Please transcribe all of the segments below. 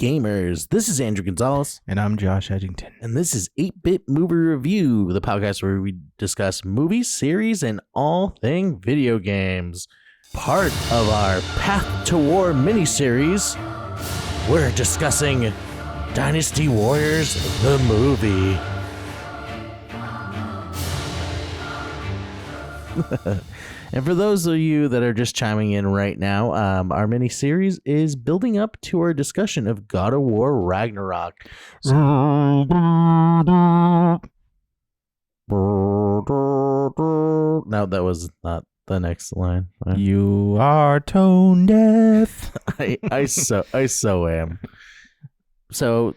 gamers. This is Andrew Gonzalez. And I'm Josh Edgington. And this is 8-Bit Movie Review, the podcast where we discuss movies, series, and all thing video games. Part of our Path to War miniseries, we're discussing Dynasty Warriors, the movie. And for those of you that are just chiming in right now, our mini-series is building up to our discussion of God of War Ragnarok. No, that was not the next line. You are tone deaf. I so am. So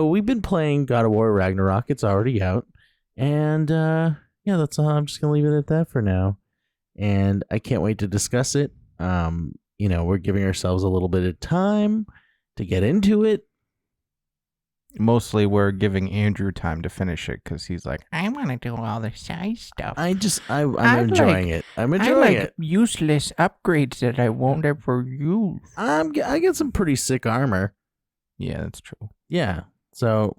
we've been playing God of War Ragnarok. It's already out, and that's all. I'm just gonna leave it at that for now. And I can't wait to discuss it. We're giving ourselves a little bit of time to get into it. Mostly we're giving Andrew time to finish it because he's like, I want to do all the side stuff. I'm enjoying it. I'm enjoying it. Useless upgrades that I won't ever use. I get some pretty sick armor. Yeah, that's true. Yeah. So,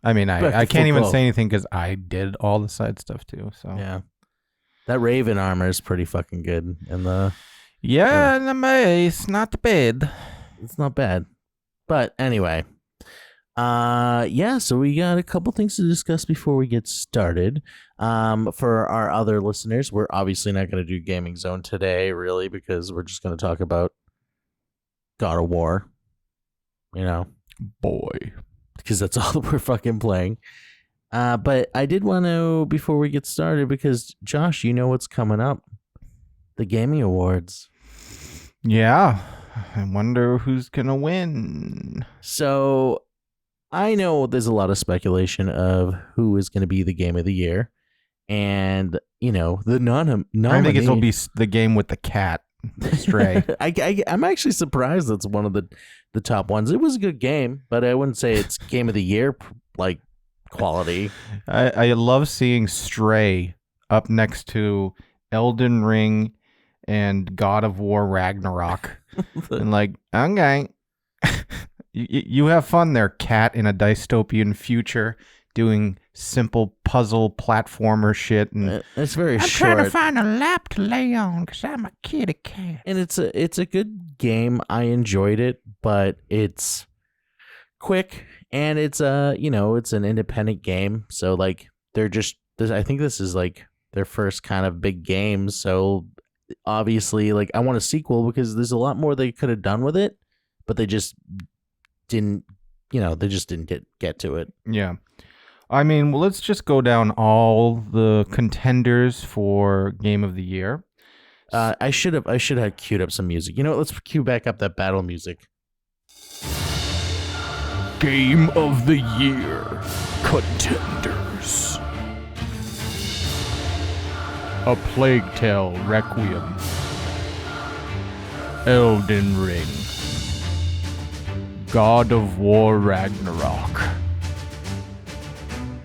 I mean, I can't even say anything because I did all the side stuff too. So yeah. That Raven armor is pretty fucking good. And the mace, not bad. It's not bad. But anyway, so we got a couple things to discuss before we get started. For our other listeners, we're obviously not going to do Gaming Zone today, really, because we're just going to talk about God of War. Because that's all that we're fucking playing. But I did want to, before we get started, because Josh, you know what's coming up. The Gaming Awards. Yeah. I wonder who's going to win. So I know there's a lot of speculation of who is going to be the game of the year. And, the nominee. I think it'll be the game with the cat, Stray. I'm actually surprised that's one of the top ones. It was a good game, but I wouldn't say it's game of the year, like, quality. I love seeing Stray up next to Elden Ring and God of War Ragnarok. And like, okay, you have fun there, cat, in a dystopian future doing simple puzzle platformer shit. And it's very I'm short. trying to find a lap to lay on because I'm a kitty cat. And it's a good game. I enjoyed it, but it's quick. And it's it's an independent game, so like I think this is like their first kind of big game. So obviously, like, I want a sequel because there's a lot more they could have done with it, but they just didn't. They just didn't get to it. Yeah, I mean, well, let's just go down all the contenders for Game of the Year. I should have queued up some music. You know what? Let's cue back up that battle music. Game of the Year contenders: A Plague Tale: Requiem, Elden Ring, God of War Ragnarok,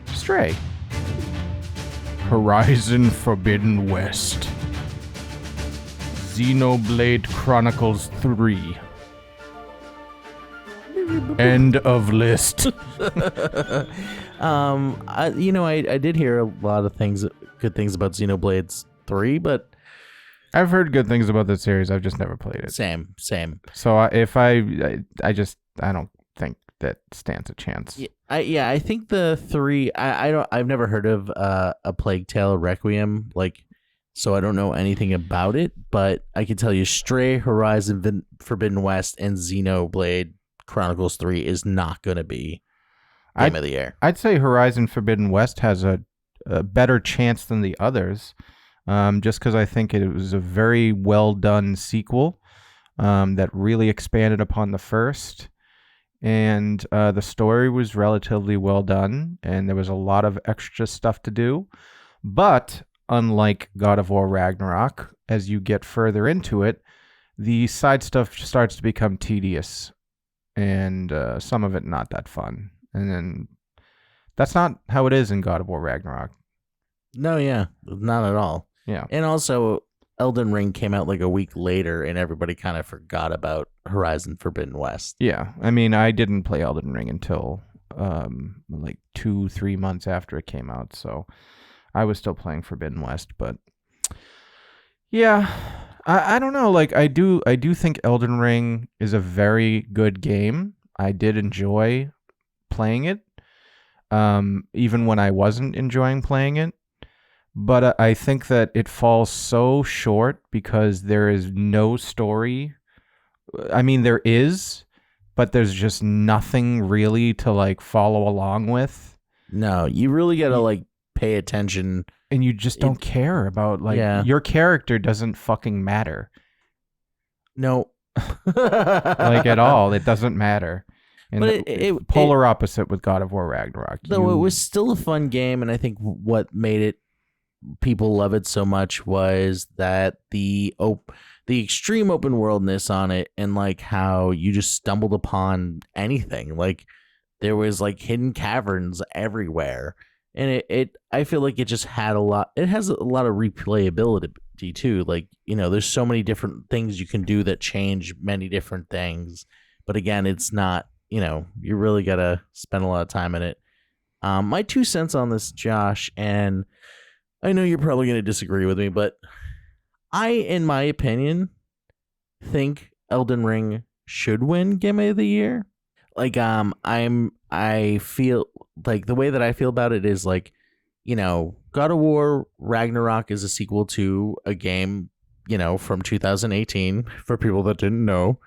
Stray, Horizon Forbidden West, Xenoblade Chronicles 3. End of list. I did hear a lot of good things about Xenoblade 3, but I've heard good things about the series. I've just never played it. Same. So I don't think that stands a chance. I think the 3. I've never heard of A Plague Tale: Requiem, so I don't know anything about it. But I can tell you, Stray, Horizon Forbidden West, and Xenoblade Chronicles 3 is not going to be Game of the Year. I'd say Horizon Forbidden West has a better chance than the others, just because I think it was a very well done sequel that really expanded upon the first, and the story was relatively well done, and there was a lot of extra stuff to do. But unlike God of War Ragnarok, as you get further into it, the side stuff starts to become tedious. And some of it not that fun. And then that's not how it is in God of War Ragnarok. No, yeah, not at all. Yeah. And also, Elden Ring came out like a week later, and everybody kind of forgot about Horizon Forbidden West. Yeah, I mean, I didn't play Elden Ring until like 2-3 months after it came out, so I was still playing Forbidden West. But yeah, I don't know. Like I do think Elden Ring is a very good game. I did enjoy playing it, even when I wasn't enjoying playing it. But I think that it falls so short because there is no story. I mean, there is, but there's just nothing really to like follow along with. No, you really got to like pay attention. And you just don't care about like Yeah. your character doesn't fucking matter. No. Like at all. It doesn't matter. And But polar opposite with God of War Ragnarok. Though it was still a fun game, and I think what made it people love it so much was that the extreme open worldness on it, and like how you just stumbled upon anything. Like there was like hidden caverns everywhere, and it I feel like it just had a lot. It has a lot of replayability too. Like, you know, there's so many different things you can do that change many different things. But again, it's not, you know, you really gotta spend a lot of time in it. My 2 cents on this, Josh, and I know you're probably going to disagree with me, but in my opinion, think Elden Ring should win Game of the Year. Like, I feel like the way that I feel about it is like, you know, God of War Ragnarok is a sequel to a game, you know, from 2018 for people that didn't know,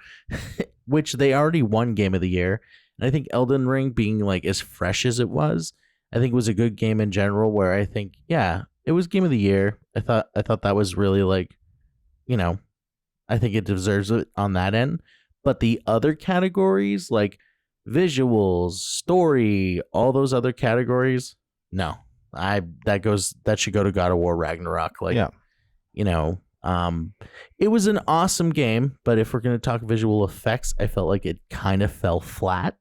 which they already won Game of the Year. And I think Elden Ring being like as fresh as it was, I think it was a good game in general where I think, yeah, it was Game of the Year. I thought that was really like, you know, I think it deserves it on that end. But the other categories like visuals, story, all those other categories, no. That should go to God of War Ragnarok. Like, yeah. You know, it was an awesome game, but if we're going to talk visual effects, I felt like it kind of fell flat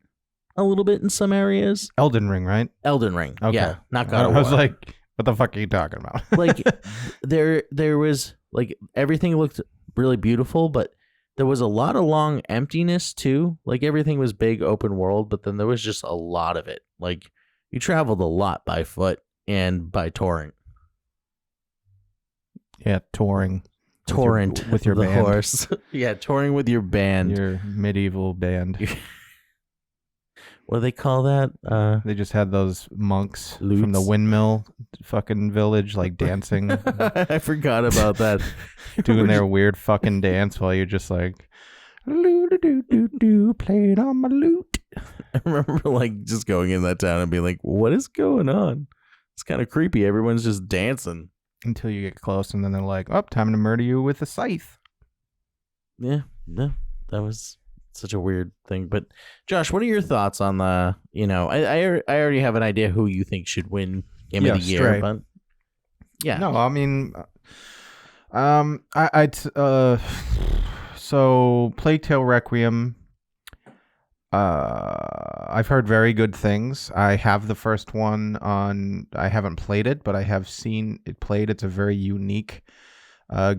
a little bit in some areas. Elden Ring, right? Elden Ring. Okay. Yeah, not God of War. I was like, what the fuck are you talking about? Like there was like everything looked really beautiful, but there was a lot of long emptiness too. Like everything was big open world, but then there was just a lot of it. Like you traveled a lot by foot and by torrent. Yeah, touring. Torrent with your the band. Horse. Yeah, touring with your band. Your medieval band. What do they call that? They just had those monks Lutes. from the windmill fucking village like dancing. I forgot about that. Doing their weird fucking dance while you're just like loo-doo-doo-doo-doo, playing on my lute. I remember like just going in that town and being like, what is going on? It's kind of creepy. Everyone's just dancing. Until you get close and then they're like, oh, time to murder you with a scythe. Yeah, no, that was such a weird thing. But Josh, what are your thoughts on the, you know, I already have an idea who you think should win Game of the Year, Stray. but yeah. No, I mean, so Plague Tale Requiem, I've heard very good things. I have the first one on, I haven't played it, but I have seen it played. It's a very unique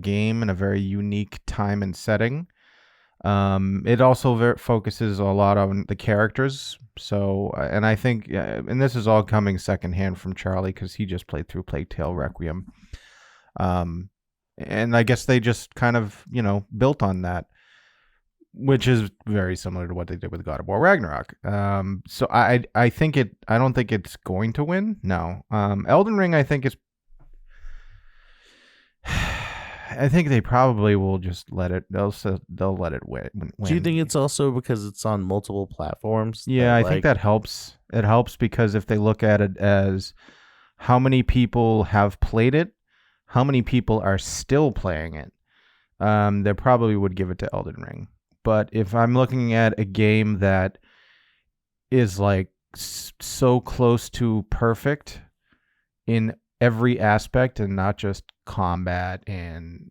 game and a very unique time and setting. It also focuses a lot on the characters. So, and I think, and this is all coming secondhand from Charlie because he just played through Plague Tale Requiem. And I guess they just kind of, you know, built on that, which is very similar to what they did with God of War Ragnarok. So I don't think it's going to win. No. Elden Ring, I think I think they probably will just let it. They'll let it win. Do you think it's also because it's on multiple platforms? Yeah, I think that helps. It helps because if they look at it as how many people have played it, how many people are still playing it, they probably would give it to Elden Ring. But if I'm looking at a game that is like so close to perfect in every aspect and not just combat and,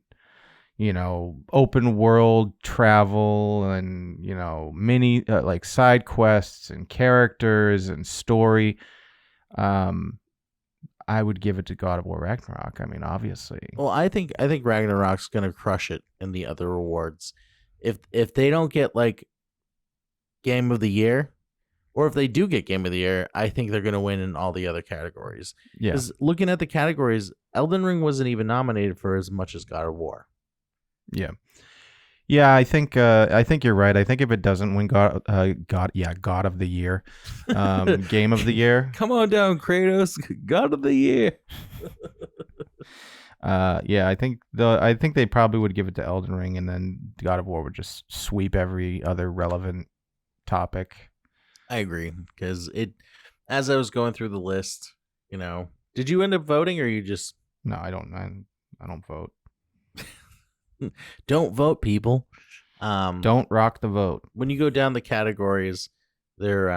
you know, open world travel and, you know, mini like side quests and characters and story, I would give it to God of War Ragnarok. I mean, obviously. Well, I think Ragnarok's going to crush it in the other awards if they don't get like game of the year, or if they do get game of the year, I think they're going to win in all the other categories. Yeah. Because looking at the categories, Elden Ring wasn't even nominated for as much as God of War. Yeah. Yeah, I think you're right. I think if it doesn't win God of the Year, Game of the Year. Come on down, Kratos, God of the Year. Yeah, I think they probably would give it to Elden Ring, and then God of War would just sweep every other relevant topic. I agree, because as I was going through the list, did you end up voting, or you just No, I don't. I don't vote. don't vote, people. Don't rock the vote. When you go down the categories, there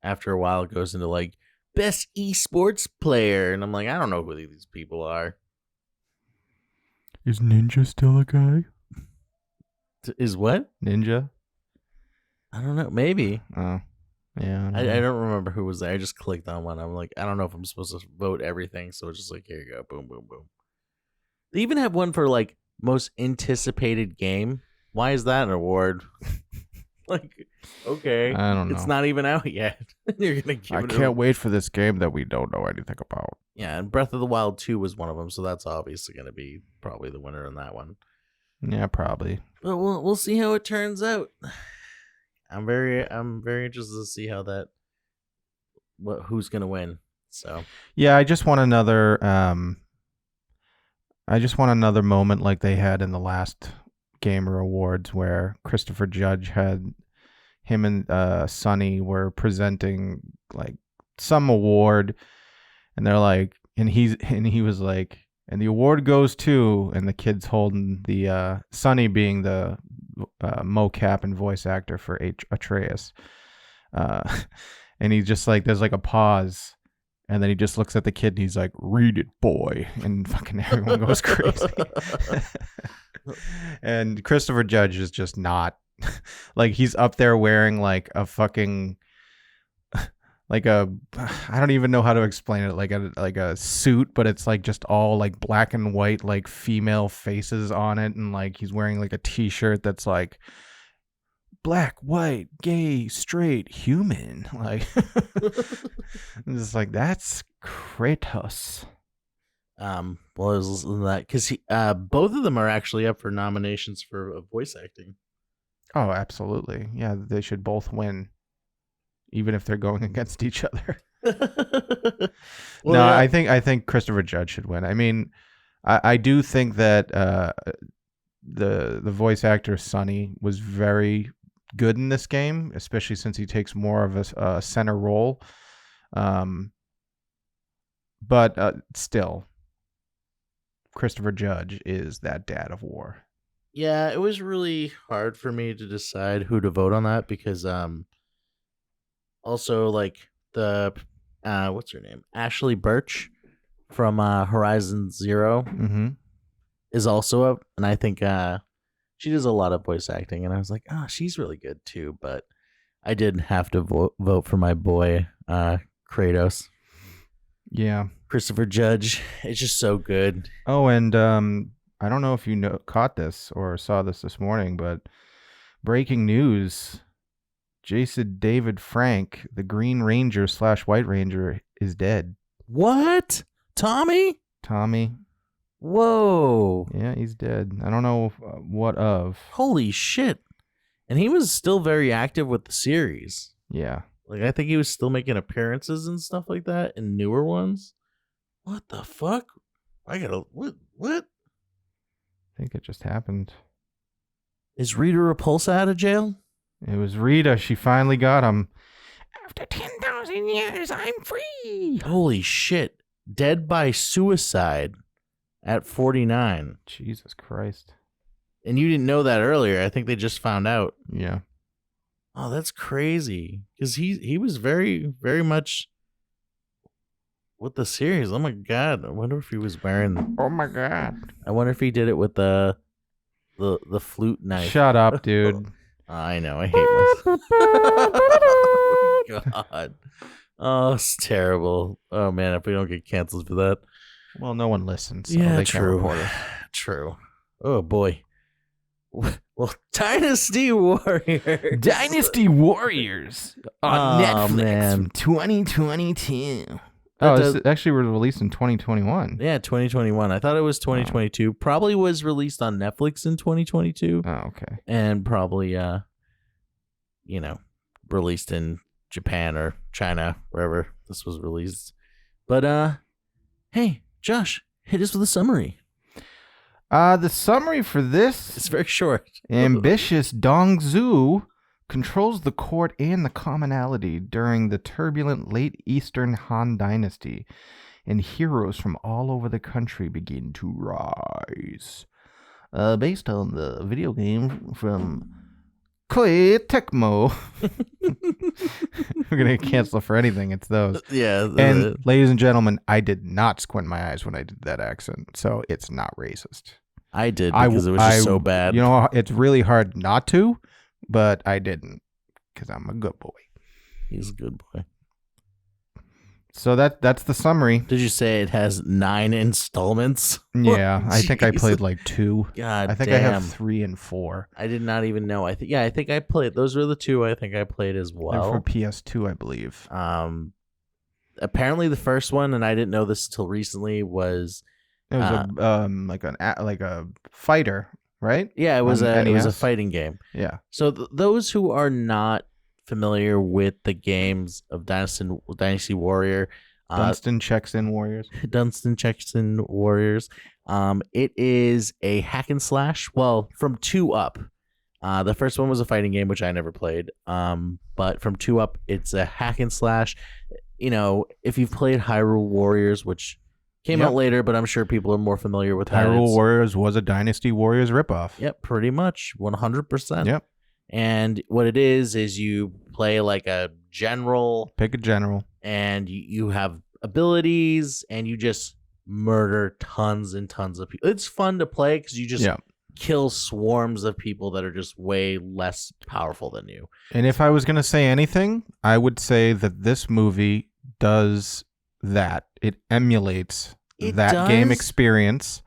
after a while it goes into like best esports player, and I'm like, I don't know who these people are. Is Ninja still a guy? Is what? Ninja? I don't know. Maybe. Oh, yeah. I don't remember who was there. I just clicked on one. I'm like, I don't know if I'm supposed to vote everything, so it's just like, here you go, boom, boom, boom. They even have one for like most anticipated game. Why is that an award? Like, okay, I don't know. It's not even out yet. You're gonna give I it. can't wait for this game that we don't know anything about. Yeah, and Breath of the Wild 2 was one of them, so that's obviously gonna be probably the winner in that one. Yeah, probably. But we'll see how it turns out. I'm very interested to see how who's gonna win. So yeah, I just want another moment like they had in the last Gamer Awards, where Christopher Judge had him and Sonny were presenting like some award, and they're like, and he was like, and the award goes to, and the kid's holding the Sonny being the mocap and voice actor for Atreus, and he's just like, there's like a pause. And then he just looks at the kid and he's like, read it, boy. And fucking everyone goes crazy. And Christopher Judge is just not, like, he's up there wearing like a fucking, like a, I don't even know how to explain it, like a suit, but it's like just all like black and white, like female faces on it. And like he's wearing like a t-shirt that's like, black, white, gay, straight, human. Like, I'm just like, that's Kratos. Well, I was listening to that because both of them are actually up for nominations for voice acting. Oh, absolutely. Yeah, they should both win, even if they're going against each other. Well, no, yeah. I think Christopher Judge should win. I mean, I do think that the voice actor Sonny was very good in this game, especially since he takes more of a center role. But still, Christopher Judge is that dad of war. Yeah, it was really hard for me to decide who to vote on that because also like the what's her name? Ashley Birch from Horizon Zero is also up, and I think she does a lot of voice acting, and I was like, oh, she's really good too. But I did have to vote for my boy, Kratos. Yeah. Christopher Judge. It's just so good. Oh, and I don't know if you caught this or saw this morning, but breaking news, Jason David Frank, the Green Ranger / White Ranger, is dead. What? Tommy? Whoa. Yeah, he's dead. I don't know what of. Holy shit. And he was still very active with the series. Yeah. Like, I think he was still making appearances and stuff like that in newer ones. What the fuck? What? I think it just happened. Is Rita Repulsa out of jail? It was Rita. She finally got him. After 10,000 years, I'm free. Holy shit. Dead by suicide at 49. Jesus Christ. And you didn't know that earlier. I think they just found out. Yeah. Oh, that's crazy. Because he was very, very much with the series. Oh my god. I wonder if he was wearing. Oh my god. I wonder if he did it with the flute knife. Shut up, dude. I know. I hate myself. Oh my god. Oh, it's terrible. Oh man, if we don't get canceled for that. Well, no one listens. So yeah, they true. Can't report it. True. Oh boy. Well, Dynasty Warriors. Dynasty Warriors on Oh, Netflix man. from 2022. That Oh, does- this actually was released in 2021. Yeah, 2021. I thought it was 2022. Probably was released on Netflix in 2022, Oh, okay. and probably released in Japan or China, wherever this was released. But hey, Josh, hit us with a summary. The summary for this: It's very short. ambitious Dong Zhu controls the court and the commonality during the turbulent late Eastern Han Dynasty, and heroes from all over the country begin to rise. Based on the video game from Koei Tecmo. We're going to cancel for anything. It's those. Yeah. And ladies and gentlemen, I did not squint my eyes when I did that accent, so it's not racist. I did because it was just so bad. You know, it's really hard not to, but I didn't because I'm a good boy. He's a good boy. So that's the summary. Did you say it has 9 installments? Yeah, I think I Jeez. played like 2. God I think damn. I have 3 and 4. I did not even know. I think I played. Those were the 2 I think I played as They're well. for PS2, I believe. Apparently the first one, and I didn't know this until recently, was It was like a fighter, right? it was On a NES? fighting game. Yeah. So those who are not familiar with the games of Dynasty Warrior, Dunstan checks in Warriors. Dunstan checks in Warriors. It is a hack and slash. Well, from 2 up. The first one was a fighting game, which I never played. But from 2 up, it's a hack and slash. You know, if you've played Hyrule Warriors, which came out later, but I'm sure people are more familiar with that. Hyrule Warriors was a Dynasty Warriors ripoff. Yep, pretty much 100%. Yep. And what it is you play like a general. Pick a general. And you have abilities, and you just murder tons and tons of people. It's fun to play because you just kill swarms of people that are just way less powerful than you. And if I was going to say anything, I would say that this movie does that. It emulates that game experience,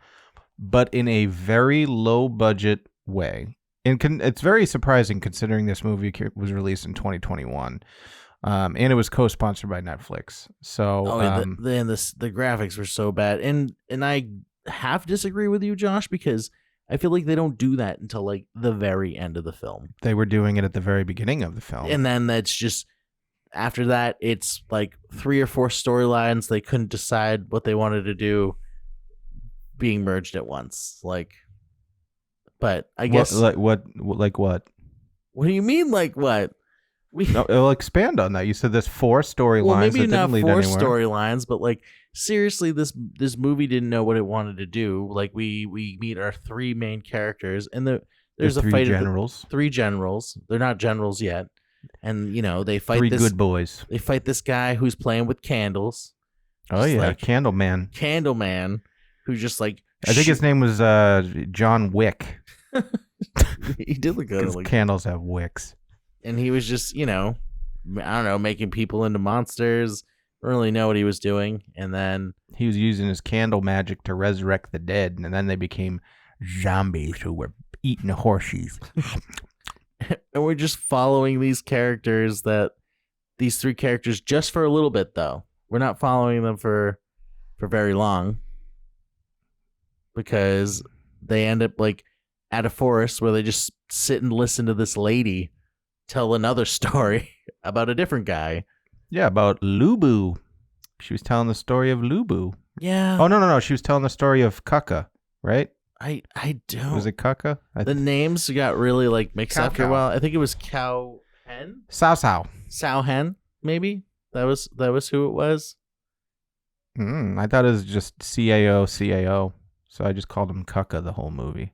but in a very low budget way. And it's very surprising considering this movie was released in 2021. And it was co-sponsored by Netflix. So, the graphics were so bad, and I half disagree with you, Josh, because I feel like they don't do that until like the very end of the film. They were doing it at the very beginning of the film, and then that's just after that. It's like 3 or 4 storylines they couldn't decide what they wanted to do, being merged at once. Like, but I guess like what? What do you mean, like what? No, it'll expand on that. You said there's 4 storylines. Well, maybe that not didn't 4 lead anywhere. storylines, but like seriously, this movie didn't know what it wanted to do. Like we meet our 3 main characters, and there's a 3 fight. generals. 3 generals. They're not generals yet, and they fight 3 this good boys. They fight this guy who's playing with candles. Oh yeah, like, Candleman, who's just like I think his name was John Wick. He did look good. Because candles have wicks. And he was just, I don't know, making people into monsters. Don't really know what he was doing. And then he was using his candle magic to resurrect the dead, and then they became zombies who were eating horses. And we're just following these 3 characters just for a little bit, though. We're not following them for very long, because they end up like at a forest where they just sit and listen to this lady tell another story about a different guy. Yeah, about Lubu. She was telling the story of Lubu. Yeah. Oh, no. She was telling the story of Kaka, right? I don't. Was it Kaka? The names got really like mixed Cow after a Cow. while. I think it was Cow Hen? Sao Hen, maybe? That was who it was. I thought it was just CAO. So I just called him Kaka the whole movie.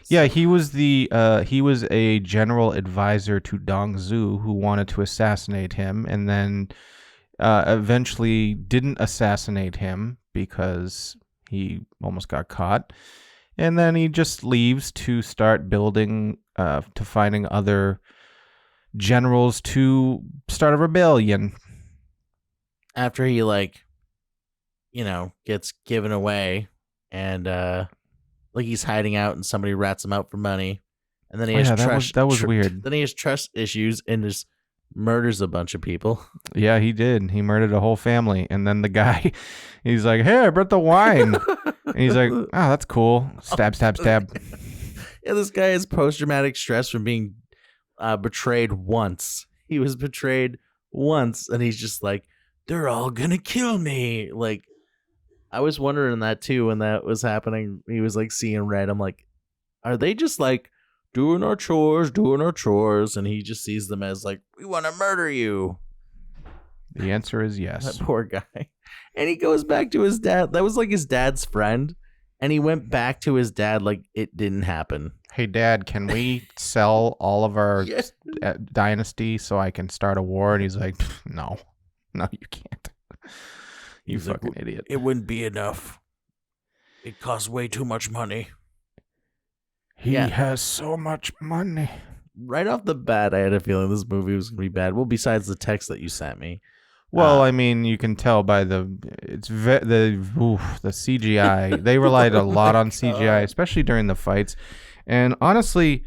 Yeah, he was a general advisor to Dong Zhu, who wanted to assassinate him, and then eventually didn't assassinate him because he almost got caught. And then he just leaves to start building, to finding other generals to start a rebellion. After he gets given away, and like he's hiding out and somebody rats him out for money. and then he Oh, has yeah, that was weird. Then he has trust issues and just murders a bunch of people. Yeah, he did. He murdered a whole family, and then the guy, he's like, "Hey, I brought the wine," and he's like, "Oh, that's cool." Stab, stab, stab. Yeah, this guy has post-traumatic stress from being betrayed once. He was betrayed once, and he's just like, they're all gonna kill me. Like, I was wondering that too when that was happening. He was like seeing red. I'm like, are they just like doing our chores? And he just sees them as like, we want to murder you. The answer is yes. That poor guy. And he goes back to his dad. That was like his dad's friend. And he went back to his dad like it didn't happen. Hey, Dad, can we sell all of our Yes. dynasty so I can start a war? And he's like, no, you can't. You He's fucking like, idiot. It wouldn't be enough. It costs way too much money. He has so much money. Right off the bat, I had a feeling this movie was going to be bad. Well, besides the text that you sent me. Well, I mean, you can tell by the CGI. They relied a lot on CGI, especially during the fights. And honestly,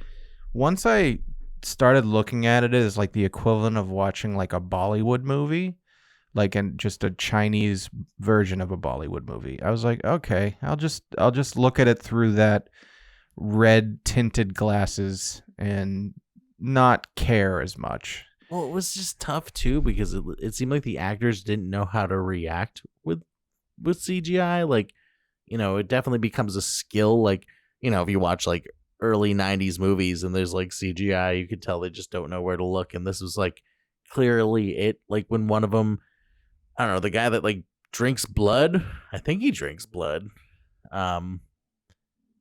once I started looking at it as like the equivalent of watching like a Bollywood movie, like just a Chinese version of a Bollywood movie, I was like, okay, I'll just look at it through that red tinted glasses and not care as much. Well, it was just tough too because it seemed like the actors didn't know how to react with CGI. Like, it definitely becomes a skill. Like, if you watch like early 90s movies and there's like CGI, you could tell they just don't know where to look. And this was like clearly it. Like when one of them, I don't know, the guy that like drinks blood, I think he drinks blood. And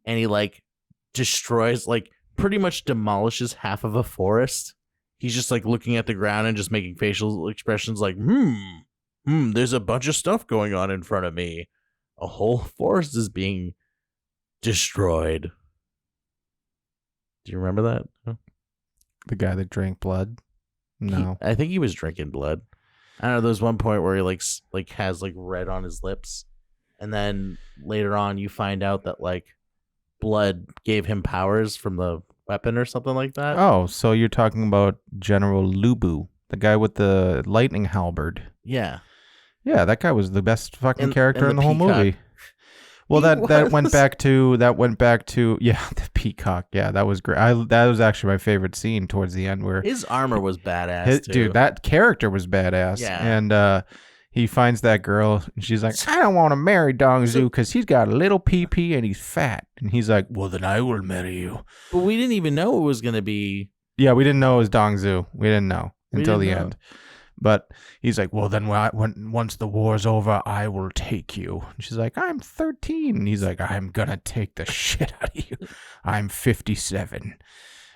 he like destroys, like pretty much demolishes half of a forest. He's just like looking at the ground and just making facial expressions like, there's a bunch of stuff going on in front of me. A whole forest is being destroyed. Do you remember that? No? The guy that drank blood? No. I think he was drinking blood. I don't know. There's one point where he like has like red on his lips. And then later on you find out that like blood gave him powers from the weapon or something like that. Oh, so you're talking about General Lubu, the guy with the lightning halberd. Yeah. Yeah, that guy was the best fucking character and in the whole peacock. movie. Well, that went back to the peacock. Yeah, that was great. That was actually my favorite scene towards the end where his armor was badass too. Dude, that character was badass. Yeah. And he finds that girl and she's like, I don't want to marry Dongzu because he's got a little pee-pee and he's fat. And he's like, well, then I will marry you. But we didn't even know it was going to be. Yeah, we didn't know it was Dongzu. We didn't know until the end. But he's like, well, then once the war's over, I will take you. And she's like, I'm 13. And he's like, I'm going to take the shit out of you. I'm 57.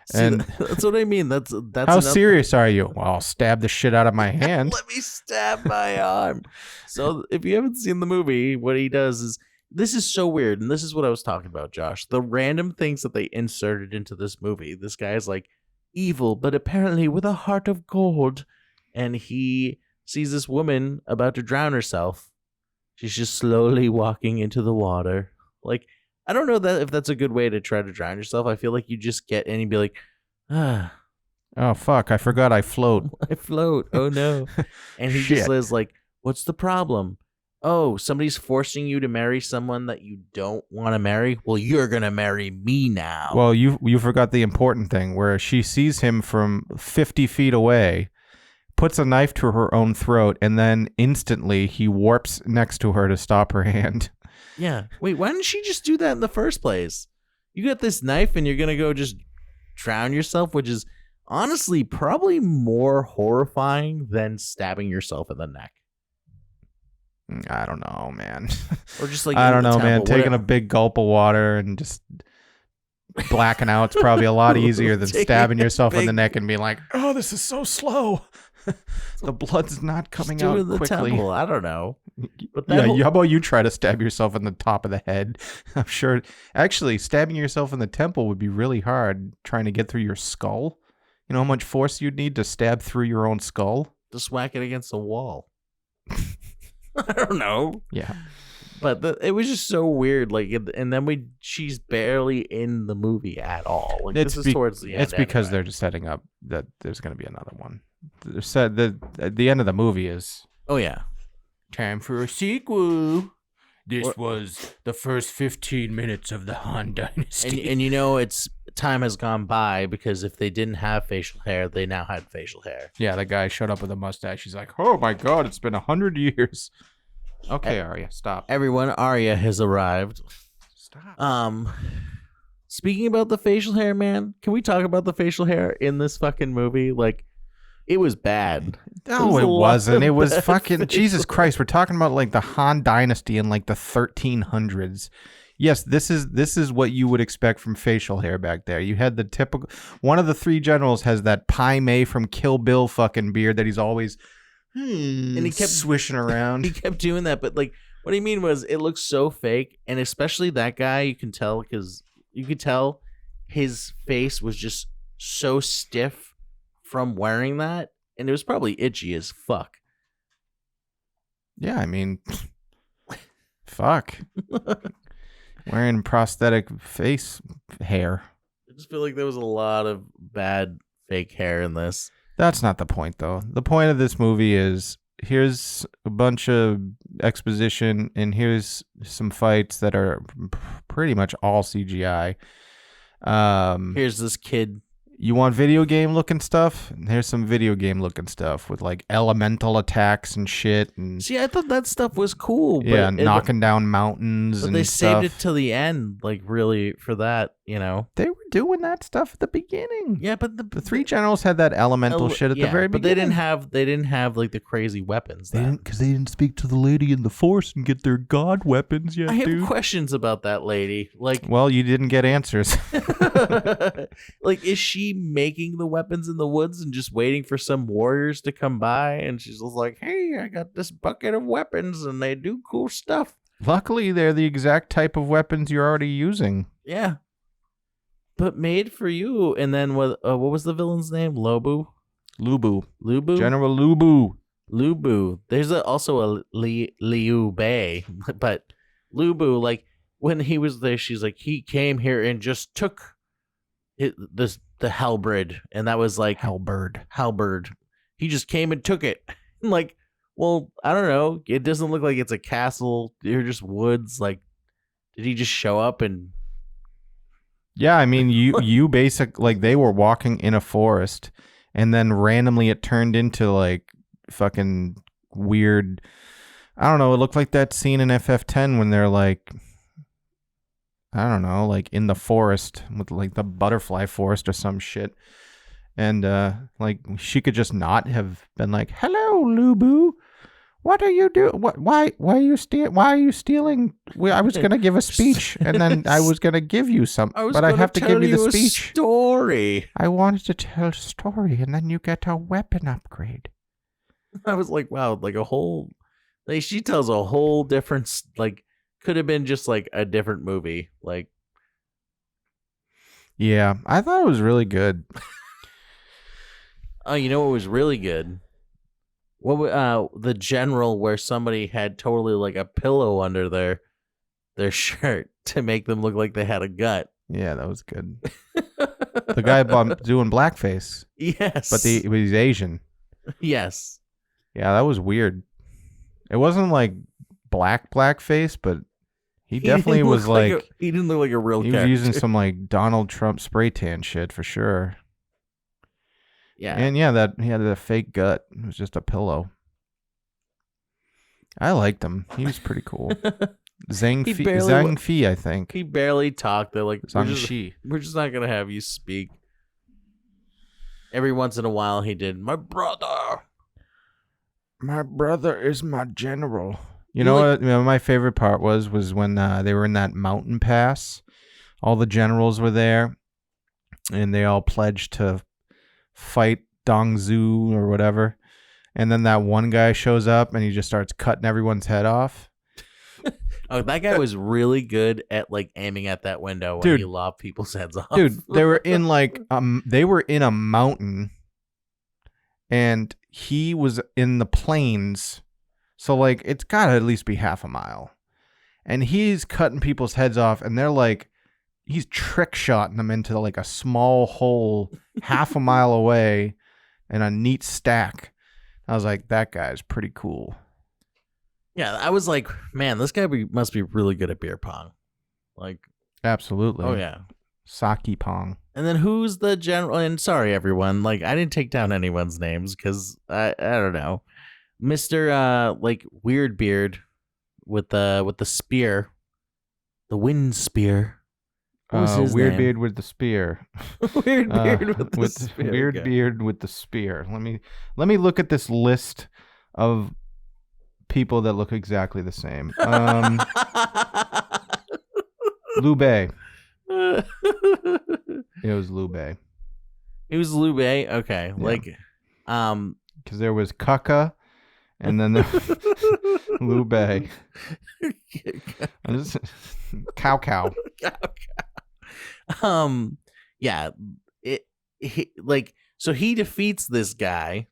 See, and that's what I mean. That's how serious are you? Well, I'll stab the shit out of my hand. Let me stab my arm. So if you haven't seen the movie, what he does is, this is so weird. And this is what I was talking about, Josh. The random things that they inserted into this movie. This guy is like evil, but apparently with a heart of gold. And he sees this woman about to drown herself. She's just slowly walking into the water. Like, I don't know if that's a good way to try to drown yourself. I feel like you just get in and be like, oh, fuck. I forgot I float. I float. Oh, no. And he just says, like, what's the problem? Oh, somebody's forcing you to marry someone that you don't want to marry? Well, you're going to marry me now. Well, you forgot the important thing where she sees him from 50 feet away, puts a knife to her own throat, and then instantly he warps next to her to stop her hand. Yeah. Wait, why didn't she just do that in the first place? You got this knife and you're going to go just drown yourself, which is honestly probably more horrifying than stabbing yourself in the neck. I don't know, man. Or just like, I don't know, man. Taking a big gulp of water and just blacking out's probably a lot easier than stabbing yourself in the neck and being like, oh, this is so slow. The blood's not coming out quickly. Temple. I don't know. But how about you try to stab yourself in the top of the head? I'm sure. Actually, stabbing yourself in the temple would be really hard. Trying to get through your skull. You know how much force you'd need to stab through your own skull? Just whack it against the wall. I don't know. Yeah. But it was just so weird. Like, and then she's barely in the movie at all. Like, this is towards the end. It's because they're just setting up that there's going to be another one. The end of the movie is. Oh yeah. Time for a sequel. This was the first 15 minutes of the Han Dynasty. And it's time has gone by because if they didn't have facial hair, they now had facial hair. Yeah, the guy showed up with a mustache. He's like, oh my God, it's been 100 years. Okay, Arya, stop. Everyone, Arya has arrived. Stop. Speaking about the facial hair, man, can we talk about the facial hair in this fucking movie? Like, it was bad. No, it wasn't. It was fucking Jesus Christ. We're talking about like the Han Dynasty in like the 1300s. Yes, this is what you would expect from facial hair back there. You had the typical. One of the three generals has that Pai Mei from Kill Bill fucking beard that he's always and he kept swishing around. He kept doing that, but like what he mean was it looks so fake, and especially that guy, you can tell because you could tell his face was just so stiff from wearing that, and it was probably itchy as fuck. Yeah, I mean, fuck. Wearing prosthetic face hair. I just feel like there was a lot of bad fake hair in this. That's not the point, though. The point of this movie is here's a bunch of exposition, and here's some fights that are pretty much all CGI. Here's this kid. You want video game looking stuff? Here's some video game looking stuff with like elemental attacks and shit. And see, I thought that stuff was cool. Yeah, knocking down mountains and they stuff. saved it till the end, like really for that, you know. They were doing that stuff at the beginning. Yeah, but the three generals had that elemental shit at the very beginning. But they didn't have like the crazy weapons. Because they didn't speak to the lady in the Force and get their god weapons yet. I have questions about that lady. Like, well, you didn't get answers. Like, is she making the weapons in the woods and just waiting for some warriors to come by? And she's just like, "Hey, I got this bucket of weapons, and they do cool stuff." Luckily, they're the exact type of weapons you're already using. Yeah. But made for you. And then what was the villain's name? Lubu? General Lubu. There's also a Liu Bei. But Lubu, like, when he was there, she's like, he came here and just took the halberd. And that was like... Halberd. He just came and took it. Like, well, I don't know. It doesn't look like it's a castle. They're just woods. Like, did he just show up and... Yeah, I mean, you basically, like, they were walking in a forest, and then randomly it turned into, like, fucking weird, I don't know, it looked like that scene in FF10 when they're, like, I don't know, like, in the forest, with, like, the butterfly forest or some shit, and, like, she could just not have been like, "Hello, Lubu. What are you doing? Why are you stealing? I was gonna give a speech, and then I was gonna give you some, but I have to give you the speech. Story. I wanted to tell a story, and then you get a weapon upgrade." I was like, wow, like a whole, like she tells a whole different, like could have been just like a different movie, like. Yeah, I thought it was really good. Oh, you know what was really good? What the general where somebody had totally like a pillow under their shirt to make them look like they had a gut. Yeah, that was good. The guy doing blackface. Yes. But he's Asian. Yes. Yeah, that was weird. It wasn't like blackface, but he definitely was like he didn't look like a real character. He was using some like Donald Trump spray tan shit for sure. Yeah. And yeah, that he had a fake gut. It was just a pillow. I liked him. He was pretty cool. Zhang Fi, I think. He barely talked. They're like, we're just not going to have you speak. Every once in a while he did, "My brother is my general." You know what? My favorite part was when they were in that mountain pass. All the generals were there, and they all pledged to fight Dong Zhu or whatever, and then that one guy shows up and he just starts cutting everyone's head off. Oh, that guy was really good at like aiming at that window when he lopped people's heads off. Dude, they were in like they were in a mountain, and he was in the plains, so like it's gotta at least be half a mile. and he's cutting people's heads off, and they're like, he's trick shotting them into like a small hole half a mile away in a neat stack. I was like, that guy's pretty cool. Yeah, I was like, man, this guy must be really good at beer pong. Like, absolutely. Oh yeah, sake pong. And then who's the general? And sorry, everyone. Like, I didn't take down anyone's names because I don't know, Mister like Weird Beard with the spear, the wind spear. What was his Weird name? Beard with the spear. Weird Beard with the spear. Weird Beard with the spear. Let me look at this list of people that look exactly the same. Liu Bei. It was Liu Bei. It was Liu Bei. Okay, yeah. Like, because there was Kaka, and then Liu Bei. Cow. Yeah. So he defeats this guy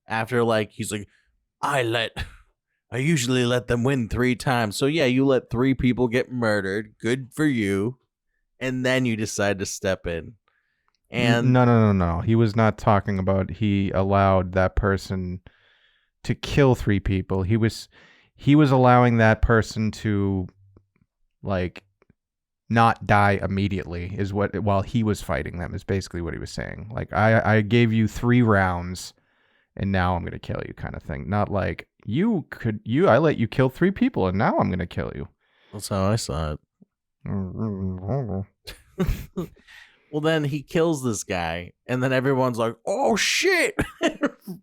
after he's like, I usually let them win 3 times. So yeah, you let 3 people get murdered. Good for you. And then you decide to step in. And no. He was not talking about he allowed that person to kill 3 people. He was allowing that person to not die immediately while he was fighting them is basically what he was saying. Like, I gave you 3 rounds and now I'm going to kill you kind of thing. Not like I let you kill 3 people and now I'm going to kill you. That's how I saw it. Well, then he kills this guy and then everyone's like, oh shit,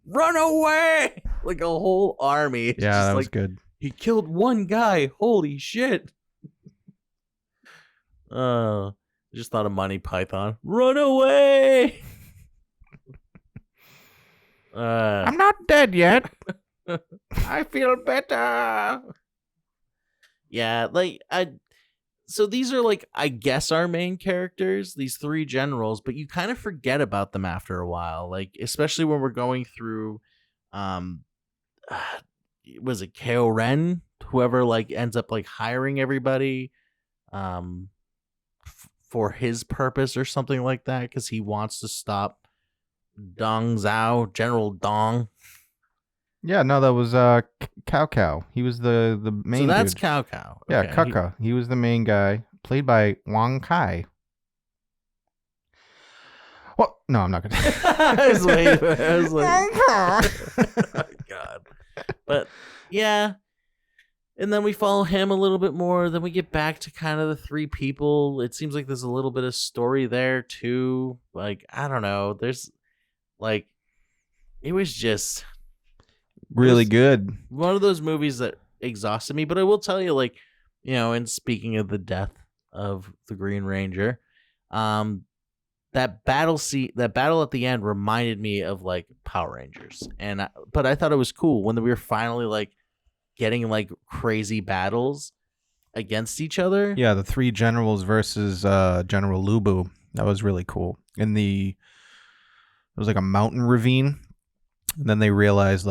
run away. Like a whole army. It's that was good. He killed 1 guy. Holy shit. Just thought of Monty Python. Run away. I'm not dead yet. I feel better. Yeah, so these are I guess our main characters, these 3 generals, but you kind of forget about them after a while. Especially when we're going through was it Kao Ren? Whoever ends up hiring everybody for his purpose or something like that, because he wants to stop Dong Zhao, General Dong. Yeah, no, that was Cao. He was the main. So that's dude. Cao. Okay. Yeah, Kaka. He was the main guy, played by Wang Kai. Well, no, I'm not gonna. I was like, oh, God. But yeah, and then we follow him a little bit more. Then we get back to kind of the 3 people. It seems like there's a little bit of story there too. I don't know. There's it was just really good. One of those movies that exhausted me. But I will tell you, and speaking of the death of the Green Ranger, that battle at the end reminded me of Power Rangers, but I thought it was cool when we were finally getting crazy battles against each other. Yeah, the 3 generals versus General Lubu. That was really cool. It was a mountain ravine, and then they realized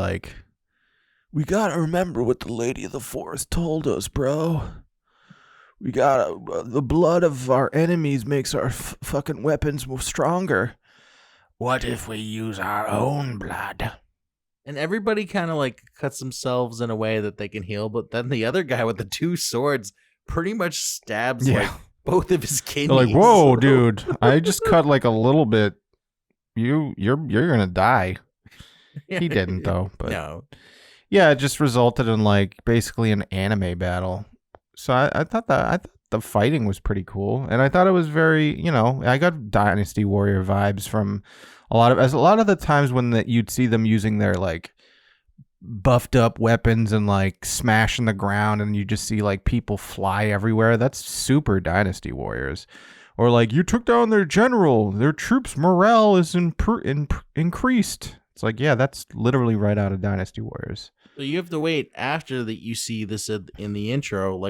we gotta remember what the Lady of the Forest told us, bro. We gotta the blood of our enemies makes our fucking weapons stronger. What if we use our own blood? And everybody kind of cuts themselves in a way that they can heal, but then the other guy with the 2 swords pretty much stabs both of his kidneys. They're whoa, dude! I just cut a little bit. You're gonna die. He didn't though, but no. Yeah, it just resulted in basically an anime battle. So I thought the fighting was pretty cool, and I thought it was very, I got Dynasty Warrior vibes from a lot of the times when you'd see them using their buffed up weapons and smashing the ground, and you just see people fly everywhere. That's super Dynasty Warriors. Or you took down their general, their troops' morale is increased. It's yeah, that's literally right out of Dynasty Warriors. So you have to wait after that you see this in the intro,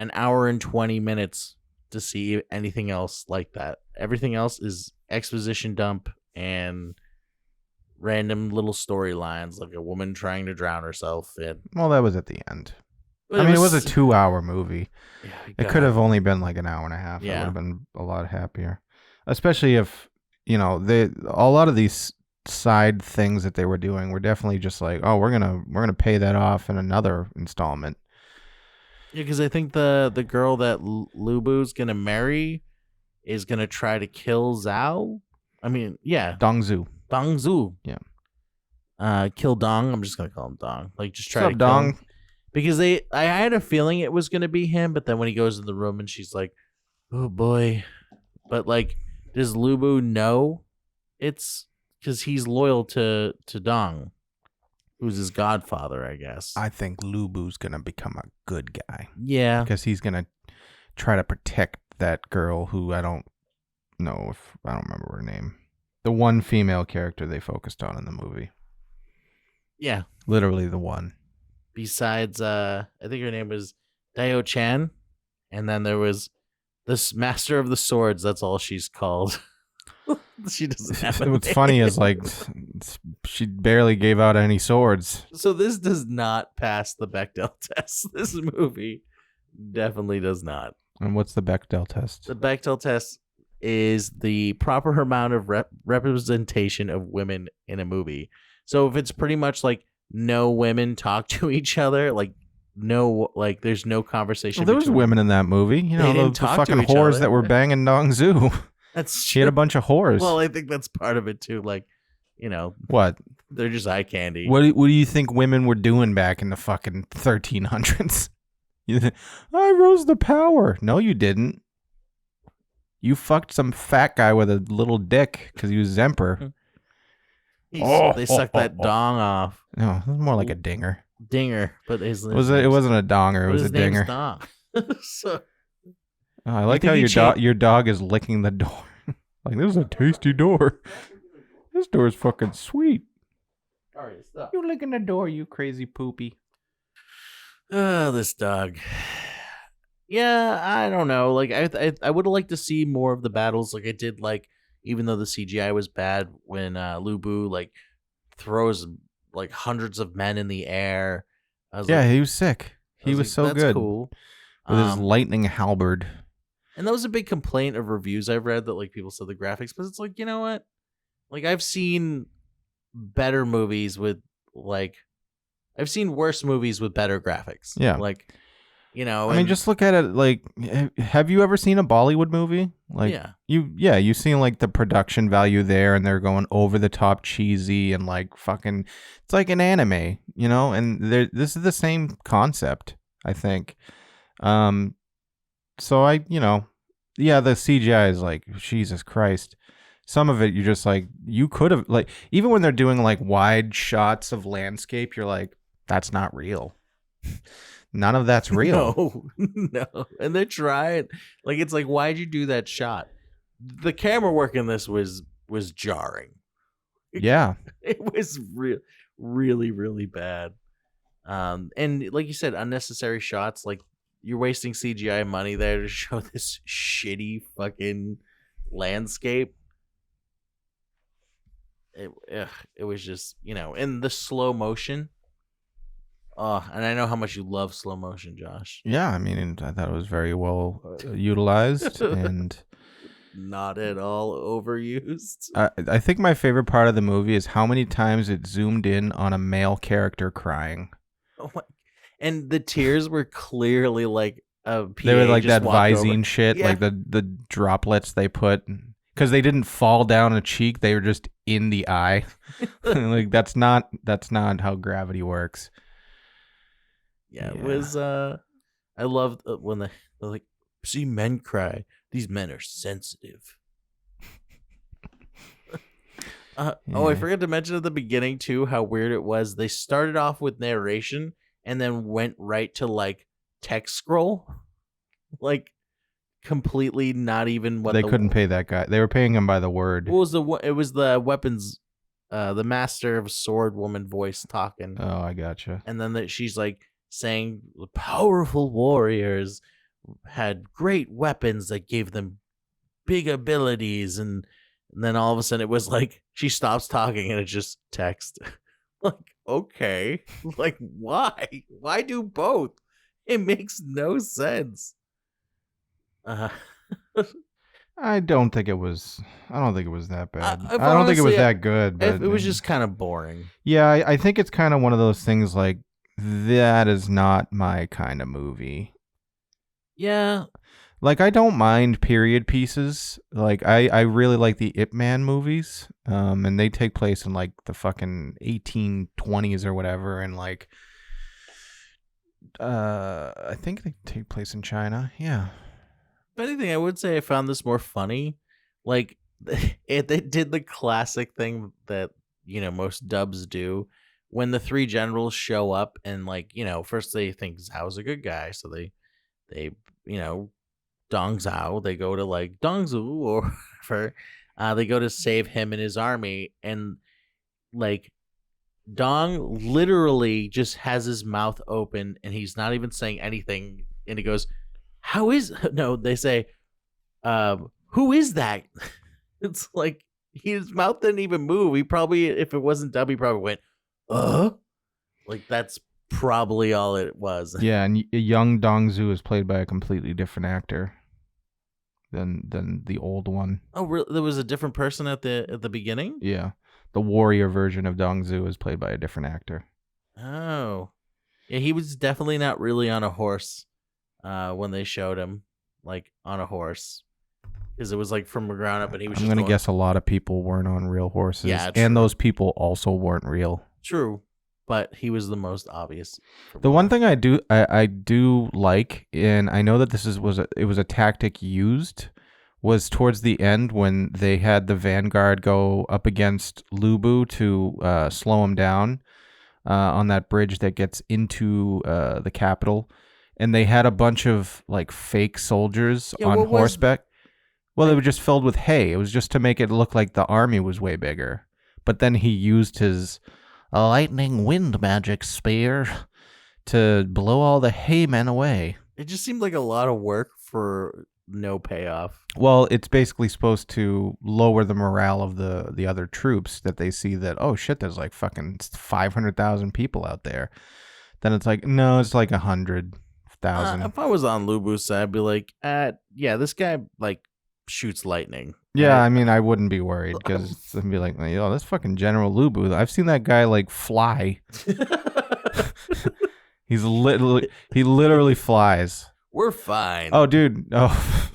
an hour and 20 minutes to see anything else like that. Everything else is exposition dump and random little storylines, like a woman trying to drown herself. Well, that was at the end. But I mean, it was a 2-hour movie. Yeah, It could have only been like an hour and a half. I Yeah. would have been a lot happier. Especially if, a lot of these side things that they were doing were definitely just like, oh, we're gonna pay that off in another installment. Yeah, because I think the girl that Lubu's gonna marry is gonna try to kill Zhao. I mean, yeah, Dongzu. Dongzu. Yeah. Kill Dong. I'm just gonna call him Dong. Like, just try What's to up, kill Dong? him. Because I had a feeling it was gonna be him, but then when he goes in the room and she's like, "Oh boy," but like, does Lubu know it's because he's loyal to Dong, who's his godfather, I guess. I think Lubu's gonna become a good guy. Yeah, because he's gonna try to protect that girl who I don't remember her name. The one female character they focused on in the movie. Yeah. Literally the one. Besides, I think her name was Dayo Chan, and then there was this Master of the Swords. That's all she's called. She doesn't have a What's name. funny is like she barely gave out any swords. So this does not pass the Bechdel test. This movie definitely does not. And what's the Bechdel test? The Bechdel test is the proper amount of representation of women in a movie. So if it's pretty much like no women talk to each other, like there's no conversation. Well, there was women in that movie. The fucking whores that were banging Dongzu. That's she had a bunch of whores. Well, I think that's part of it too. Like, what? They're just eye candy. What do you think women were doing back in the fucking 1300s? I rose the power. No, you didn't. You fucked some fat guy with a little dick because he was Zemper. They sucked that dong off. No, it was more like a dinger. Dinger, but it wasn't a donger. It was a dinger. Dong. So, I like how your dog is licking the door. Like, this is a tasty door. This door is fucking sweet. All right, stop. You licking the door, you crazy poopy. Oh, this dog. Yeah, I don't know. Like, I would have liked to see more of the battles. Like, I did like, even though the CGI was bad, when Lubu like throws like hundreds of men in the air. He was sick. He was so that's good. Cool. With his lightning halberd. And that was a big complaint of reviews I've read, that like people said the graphics, but it's like, you know what? Like, I've seen better movies with I've seen worse movies with better graphics. Yeah. Like, I mean, just look at it. Like, have you ever seen a Bollywood movie? Like, you've seen like the production value there, and they're going over the top cheesy and like fucking, it's like an anime, and this is the same concept, I think. So the CGI is like, Jesus Christ. Some of it, you're just like, you could have, like, even when they're doing like wide shots of landscape, you're like, that's not real. None of that's real. No. And they're trying. Like, it's like, why'd you do that shot? The camera work in this was jarring. Yeah. It was really, really bad. And like you said, unnecessary shots. Like, you're wasting CGI money there to show this shitty fucking landscape. It was just, in the slow motion. And I know how much you love slow motion, Josh. Yeah, I mean, I thought it was very well utilized and not at all overused. I think my favorite part of the movie is how many times it zoomed in on a male character crying. Oh my! And the tears were clearly like a PA. They were like that Visine over. shit, like the droplets they put, because they didn't fall down a cheek; they were just in the eye. Like, that's not how gravity works. Yeah, it was. I loved when they're like, see men cry. These men are sensitive. Oh, I forgot to mention at the beginning too how weird it was. They started off with narration and then went right to like text scroll, like completely not even what they couldn't pay that guy. They were paying him by the word. It was the weapons, the master of sword woman voice talking. Oh, I gotcha. And then she's like saying the powerful warriors had great weapons that gave them big abilities, and then all of a sudden it was like she stops talking and it's just text. Like, okay, like why do both? It makes no sense. Uh, I don't think it was. I don't think it was that bad. if I don't think it was honestly, that good, but if it was just kind of boring. yeah, I think it's kind of one of those things like that is not my kind of movie. Yeah. Like, I don't mind period pieces. Like, I really like the Ip Man movies. And they take place in like the fucking 1820s or whatever, and like I think they take place in China. Yeah. If anything, I would say I found this more funny. Like, they did the classic thing that, most dubs do. When the three generals show up and, like, first they think Zhao's a good guy. So they, Dong Zhao, they go to, like, Dongzu or whatever. They go to save him and his army. And, like, Dong literally just has his mouth open and he's not even saying anything. And he goes, how is no? They say, who is that? It's like his mouth didn't even move. He probably, if it wasn't dub, he probably went, like that's probably all it was. Yeah, and young Dongzu is played by a completely different actor than the old one. Oh, really? There was a different person at the beginning? Yeah. The warrior version of Dongzu is played by a different actor. Oh. Yeah, he was definitely not really on a horse when they showed him, like, on a horse. Because it was, like, from the ground up, and he was I'm just going to guess a lot of people weren't on real horses. Yeah, and those people also weren't real. True. But he was the most obvious. The one thing I do like, and I know that this was a tactic used, was towards the end when they had the Vanguard go up against Lubu to slow him down on that bridge that gets into the capital, and they had a bunch of like fake soldiers on horseback. Well, they were just filled with hay. It was just to make it look like the army was way bigger. But then he used his lightning wind magic spear to blow all the hay men away. It just seemed like a lot of work for no payoff. Well, it's basically supposed to lower the morale of the other troops, that they see that, oh shit, there's like fucking 500,000 people out there. Then it's like, no, it's like 100,000. If I was on Lubu's side, I'd be like, yeah, this guy like shoots lightning. Yeah, I mean, I wouldn't be worried because I'd be like, yo, that's fucking General Lubu. I've seen that guy like fly. He literally flies. We're fine. Oh, dude. Oh,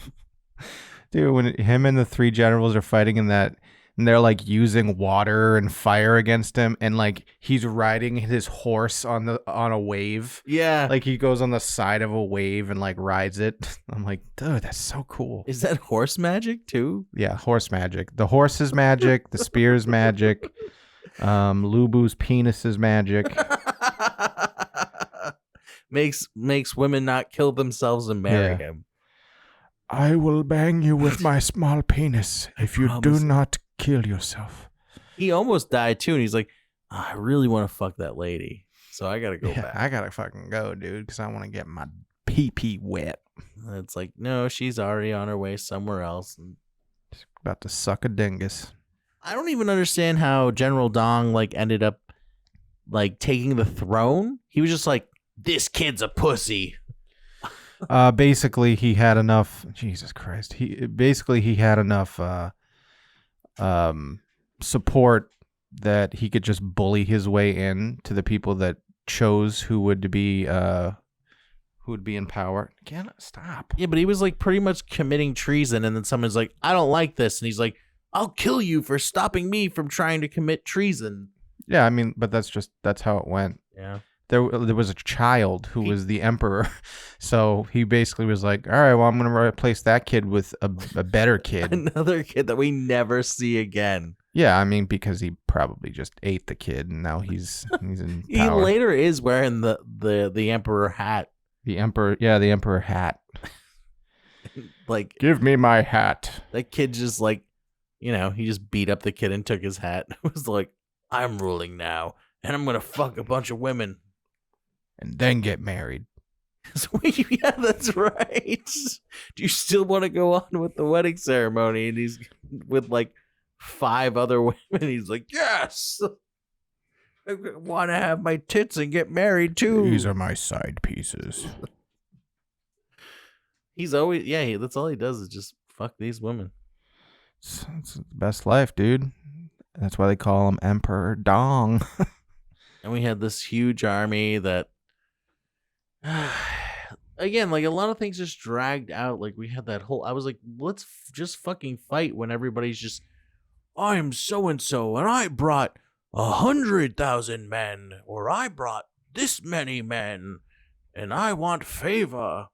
dude, when him and the three generals are fighting in that, and they're like using water and fire against him, and like he's riding his horse on a wave. Yeah. Like he goes on the side of a wave and like rides it. I'm like, dude, that's so cool. Is that horse magic too? Yeah, horse magic. The horse is magic. The spear is magic. Lubu's penis is magic. Makes women not kill themselves and marry him. I will bang you with my small penis if you do not kill yourself. He almost died too, and he's like, I really want to fuck that lady, so I gotta go back. I gotta fucking go, dude, because I want to get my pee-pee wet. And it's like, no, she's already on her way somewhere else. And she's about to suck a dingus. I don't even understand how General Dong like ended up like taking the throne. He was just like, this kid's a pussy. Basically, he had enough. Jesus Christ. He had enough support that he could just bully his way in to the people that chose who would be in power. Can't stop. Yeah, but he was like pretty much committing treason, and then someone's like, I don't like this, and he's like, I'll kill you for stopping me from trying to commit treason. Yeah, I mean, but that's how it went. Yeah. There was a child who was the emperor, so he basically was like, all right, well, I'm going to replace that kid with a better kid. Another kid that we never see again. Yeah, I mean, because he probably just ate the kid, and now he's in power. He later is wearing the emperor hat. The emperor hat. Like, give me my hat. That kid just like, he just beat up the kid and took his hat. It was like, I'm ruling now, and I'm going to fuck a bunch of women. And then get married. Yeah, that's right. Do you still want to go on with the wedding ceremony? And he's with like 5 other women. He's like, yes, I want to have my tits and get married too. These are my side pieces. He's always that's all he does is just fuck these women. It's the best life, dude. That's why they call him Emperor Dong. And we had this huge army that again, like a lot of things just dragged out. Like we had that whole I was like, let's just fucking fight when everybody's just I'm so and so and I brought 100,000 men or I brought this many men and I want favor.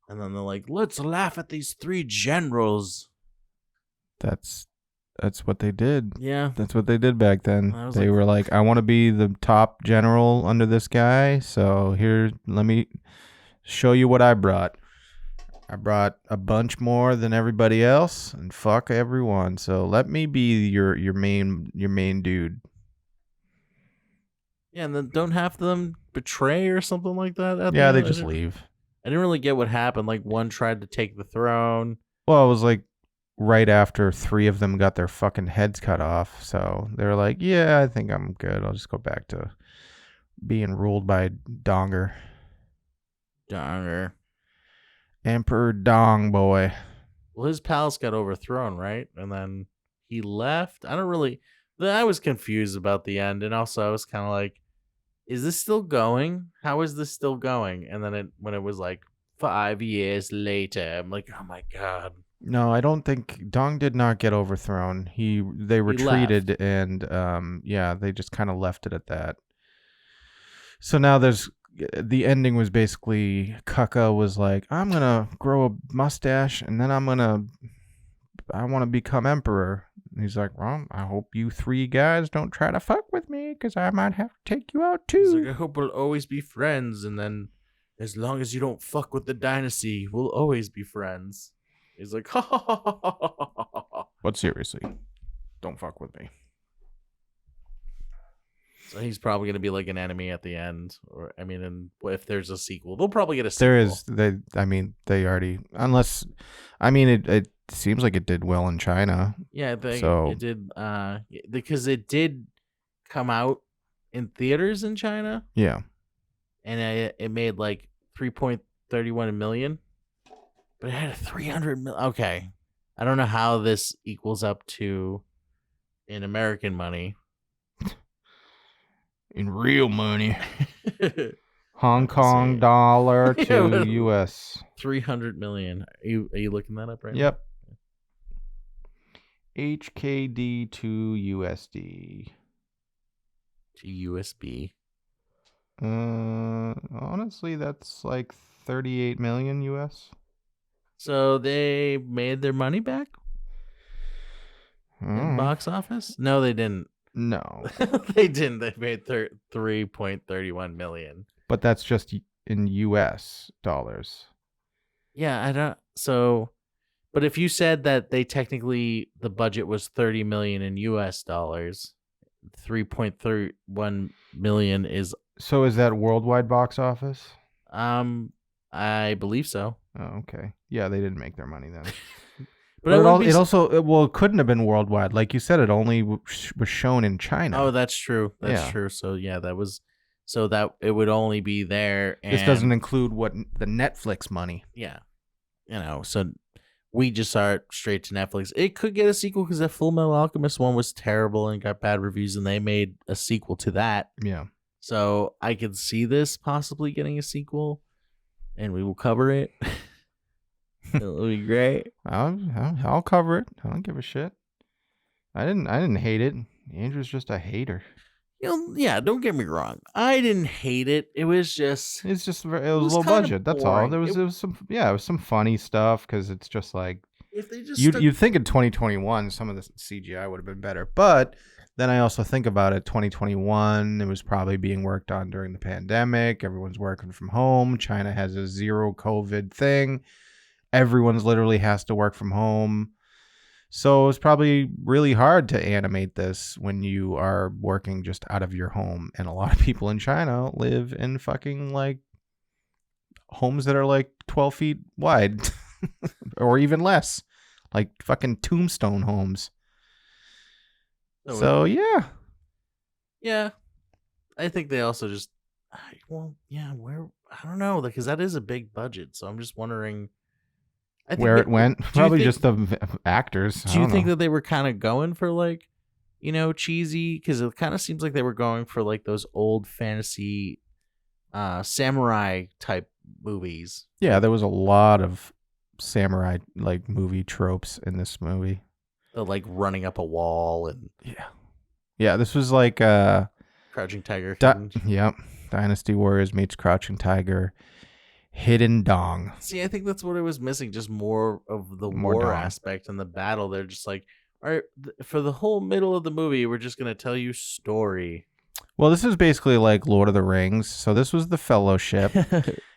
And then they're like, let's laugh at these three generals. That's what they did. Yeah. That's what they did back then. They like, were like, I want to be the top general under this guy. So here, let me show you what I brought. I brought a bunch more than everybody else and fuck everyone. So let me be your main dude. Yeah, and then don't half of them betray or something like that? Yeah, they just leave. I didn't really get what happened. Like one tried to take the throne. Well, it was like right after 3 of them got their fucking heads cut off. So they were like, yeah, I think I'm good. I'll just go back to being ruled by Donger. Emperor Dong boy. Well, his palace got overthrown, right? And then he left. I was confused about the end. And also I was kind of like, is this still going? How is this still going? And then when it was like 5 years later, I'm like, oh my God. No, I don't think Dong did not get overthrown. They retreated and they just kind of left it at that. So now the ending was basically Kaka was like, I'm going to grow a mustache and then I want to become emperor. And he's like, well, I hope you 3 guys don't try to fuck with me because I might have to take you out too. He's like, I hope we'll always be friends. And then as long as you don't fuck with the dynasty, we'll always be friends. He's like, ha ha ha ha ha ha ha. But seriously, don't fuck with me. So he's probably going to be like an enemy at the end. Or, I mean, and if there's a sequel, they'll probably get a sequel. They already, unless, I mean, it seems like it did well in China. Yeah, it did, because it did come out in theaters in China. Yeah. And it made like 3.31 million. But it had a 300 million. Okay. I don't know how this equals up to in American money. In real money. Hong Kong dollar to US. 300 million. Are you looking that up right now? Yep. HKD to USD. To USB. Honestly, that's like 38 million US. So they made their money back in box office? No, they didn't. No. They didn't. They made 3.31 million. But that's just in US dollars. Yeah, I don't. So, but if you said that they technically, the budget was 30 million in US dollars, 3.31 million is. So is that worldwide box office? I believe so. Oh, okay. Yeah, they didn't make their money then. But it couldn't have been worldwide. Like you said, it only was shown in China. Oh, that's true. That's true. So yeah, that it would only be there. And this doesn't include the Netflix money. Yeah. So we just saw it straight to Netflix. It could get a sequel because that Full Metal Alchemist one was terrible and got bad reviews, and they made a sequel to that. Yeah. So I could see this possibly getting a sequel, and we will cover it. It'll be great. I'll cover it. I don't give a shit. I didn't hate it. Andrew's just a hater. Yeah, don't get me wrong. I didn't hate it. It was just it was low budget. That's all. There was some funny stuff because it's just like if they just you'd think in 2021 some of the CGI would have been better, but then I also think about it. 2021, it was probably being worked on during the pandemic. Everyone's working from home. China has a zero COVID thing. Everyone's literally has to work from home. So it's probably really hard to animate this when you are working just out of your home. And a lot of people in China live in fucking like homes that are like 12 feet wide or even less, like fucking tombstone homes. So yeah. Yeah. I think they also just, I don't know, because that is a big budget. So I'm just wondering I think where that, it went. do you Probably think- just the actors. Do you think that they were kind of going for like, cheesy? Because it kind of seems like they were going for like those old fantasy, samurai type movies. Yeah, there was a lot of samurai like movie tropes in this movie. The like running up a wall and Yeah, this was like Crouching Tiger. yep, Dynasty Warriors meets Crouching Tiger, Hidden Dong. See, I think that's what it was missing. Just more of the More war dong. aspect and the battle. They're just like, all right, for the whole middle of the movie, we're just gonna tell you story. Well, this is basically like Lord of the Rings. So this was the Fellowship,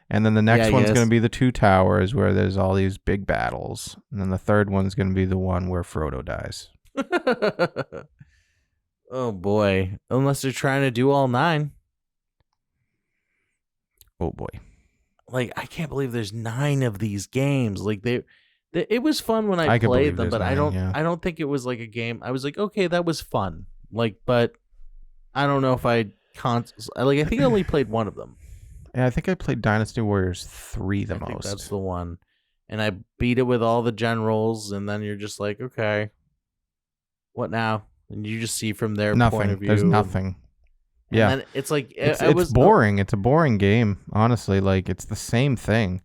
and then the next one's going to be the Two Towers, where there's all these big battles, and then the third one's going to be the one where Frodo dies. Oh boy! Unless they're trying to do all 9. Oh boy! Like, I can't believe there's 9 of these games. Like it was fun when I could played believe them, there's but I 9, don't. yeah. I don't think it was like a game. I was like, okay, that was fun. Like, but I don't know if I I think I only played one of them. Yeah, I think I played Dynasty Warriors 3 the I think most. that's the one. And I beat it with all the generals, and then you're just like, okay, what now? And you just see from their nothing. point of view. There's nothing. And Yeah, then it's like it's boring. It's a boring game, honestly. Like, it's the same thing.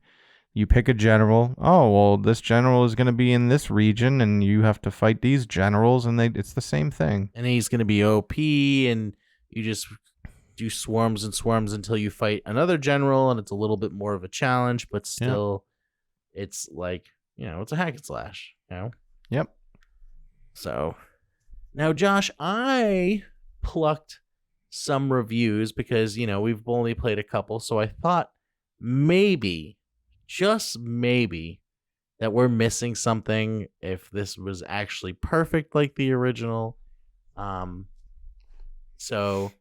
You pick a general. Oh, well, this general is going to be in this region, and you have to fight these generals, and it's the same thing. And he's going to be OP, and you just do swarms and swarms until you fight another general, and it's a little bit more of a challenge, but still, it's like, it's a hack and slash, Yep. So, now, Josh, I plucked some reviews because, we've only played a couple, so I thought maybe, just maybe, that we're missing something if this was actually perfect like the original. So,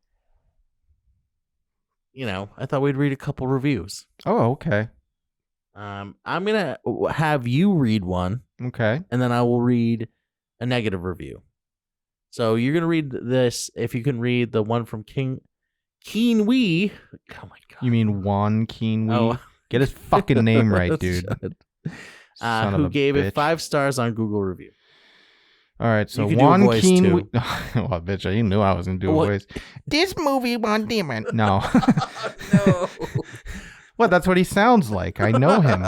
I thought we'd read a couple reviews. Oh, okay. I'm going to have you read one, Okay. and then I will read a negative review. So you're going to read this, if you can read the one from Keen Wee. Oh, my God. You mean Juan Keen Wee? Oh. Get his fucking name right, dude. Son of who a gave bitch. it 5 stars on Google Review. All right, so You could do a Juan voice, Keen too. Wee. Well, bitch, you knew I was going to do a What? voice. This movie won demon. No. No. What? That's what he sounds like. I know him.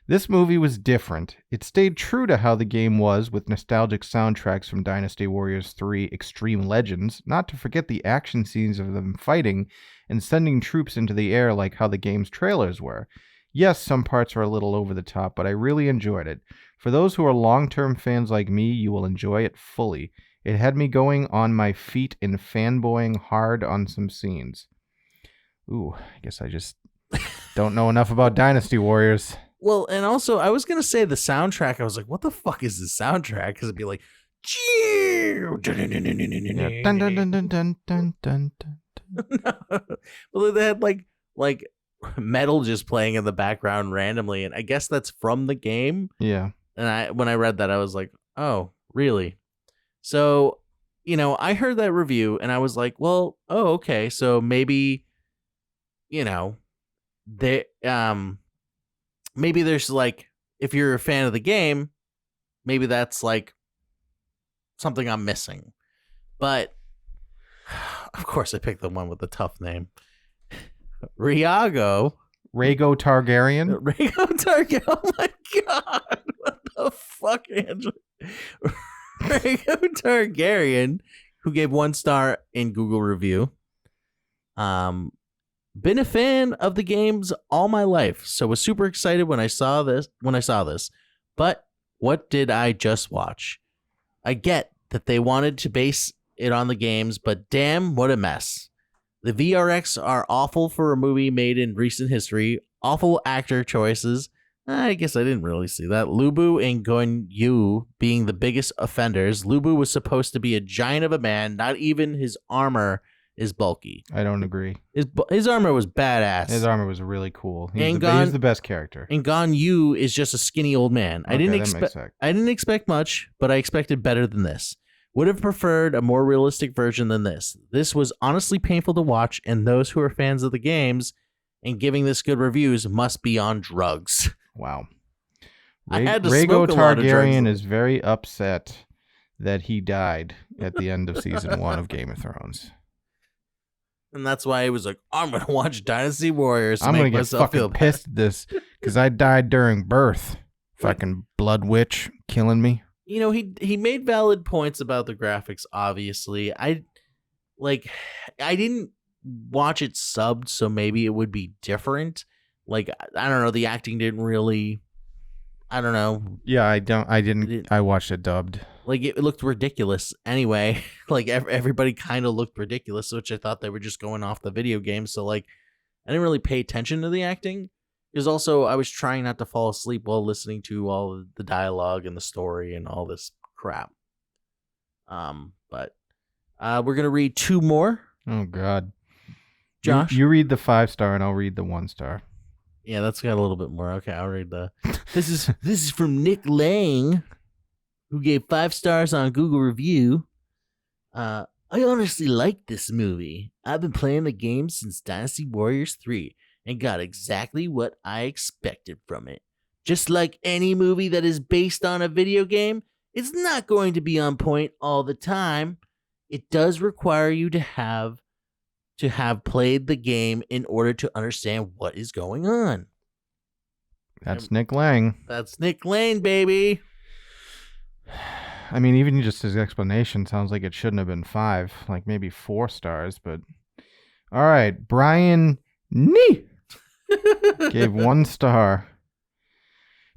This movie was different. It stayed true to how the game was, with nostalgic soundtracks from Dynasty Warriors 3 Extreme Legends, not to forget the action scenes of them fighting and sending troops into the air like how the game's trailers were. Yes, some parts are a little over the top, but I really enjoyed it. For those who are long-term fans like me, you will enjoy it fully. It had me going on my feet and fanboying hard on some scenes. Ooh, I guess I just don't know enough about Dynasty Warriors. Well, and also, I was going to say the soundtrack. I was like, what the fuck is the soundtrack? Because it'd be like, Yeah. Dun, dun, dun, dun, dun, dun, dun, dun. well, they had like metal just playing in the background randomly, and I guess that's from the game. Yeah. And when I read that, I was like, oh, really? So, I heard that review, and I was like, well, oh, okay, so maybe, they maybe there's like, if you're a fan of the game, maybe that's like something I'm missing. But of course I picked the one with the tough name. Rhaego Targaryen. Oh my God. What the fuck, Andrew? Rhaego Targaryen, who gave 1 star in Google Review. Been a fan of the games all my life, so was super excited when I saw this. But what did I just watch? I get that they wanted to base it on the games, but damn, what a mess. The VRX are awful for a movie made in recent history. Awful actor choices. I guess I didn't really see that. Lubu and Gon Yu being the biggest offenders. Lubu was supposed to be a giant of a man. Not even his armor is bulky. I don't agree. His armor was badass. His armor was really cool. He's And the best character. And Gon Yu is just a skinny old man. Okay, I didn't that makes sense. I didn't expect much, but I expected better than this. Would have preferred a more realistic version than this. This was honestly painful to watch, and those who are fans of the games and giving this good reviews must be on drugs. Wow. I had to Rhaegar smoke a lot of drugs. Targaryen is very upset that he died at the end of season 1 of Game of Thrones. And that's why he was like, I'm going to watch Dynasty Warriors to I'm going make to get myself feel fucking pissed at this because I died during birth. Fucking blood witch killing me. You know, he made valid points about the graphics, obviously. I didn't watch it subbed, so maybe it would be different. Like, I don't know, the acting didn't really, I don't know. Yeah, I watched it dubbed. Like, it looked ridiculous anyway. Like, everybody kind of looked ridiculous, which I thought they were just going off the video game. So, like, I didn't really pay attention to the acting. Because also, I was trying not to fall asleep while listening to all the dialogue and the story and all this crap. But we're going to read 2 more. Oh, God. Josh? You read the 5-star and I'll read the 1-star. Yeah, that's got a little bit more. Okay, I'll read the... This is from Nick Lang, who gave 5 stars on Google Review. I honestly like this movie. I've been playing the game since Dynasty Warriors 3 and got exactly what I expected from it. Just like any movie that is based on a video game, it's not going to be on point all the time. It does require you to have played the game in order to understand what is going on. That's Nick Lang. That's Nick Lang, baby. I mean, even just his explanation sounds like it shouldn't have been 5, like maybe 4 stars, but all right. Brian Nee gave 1 star.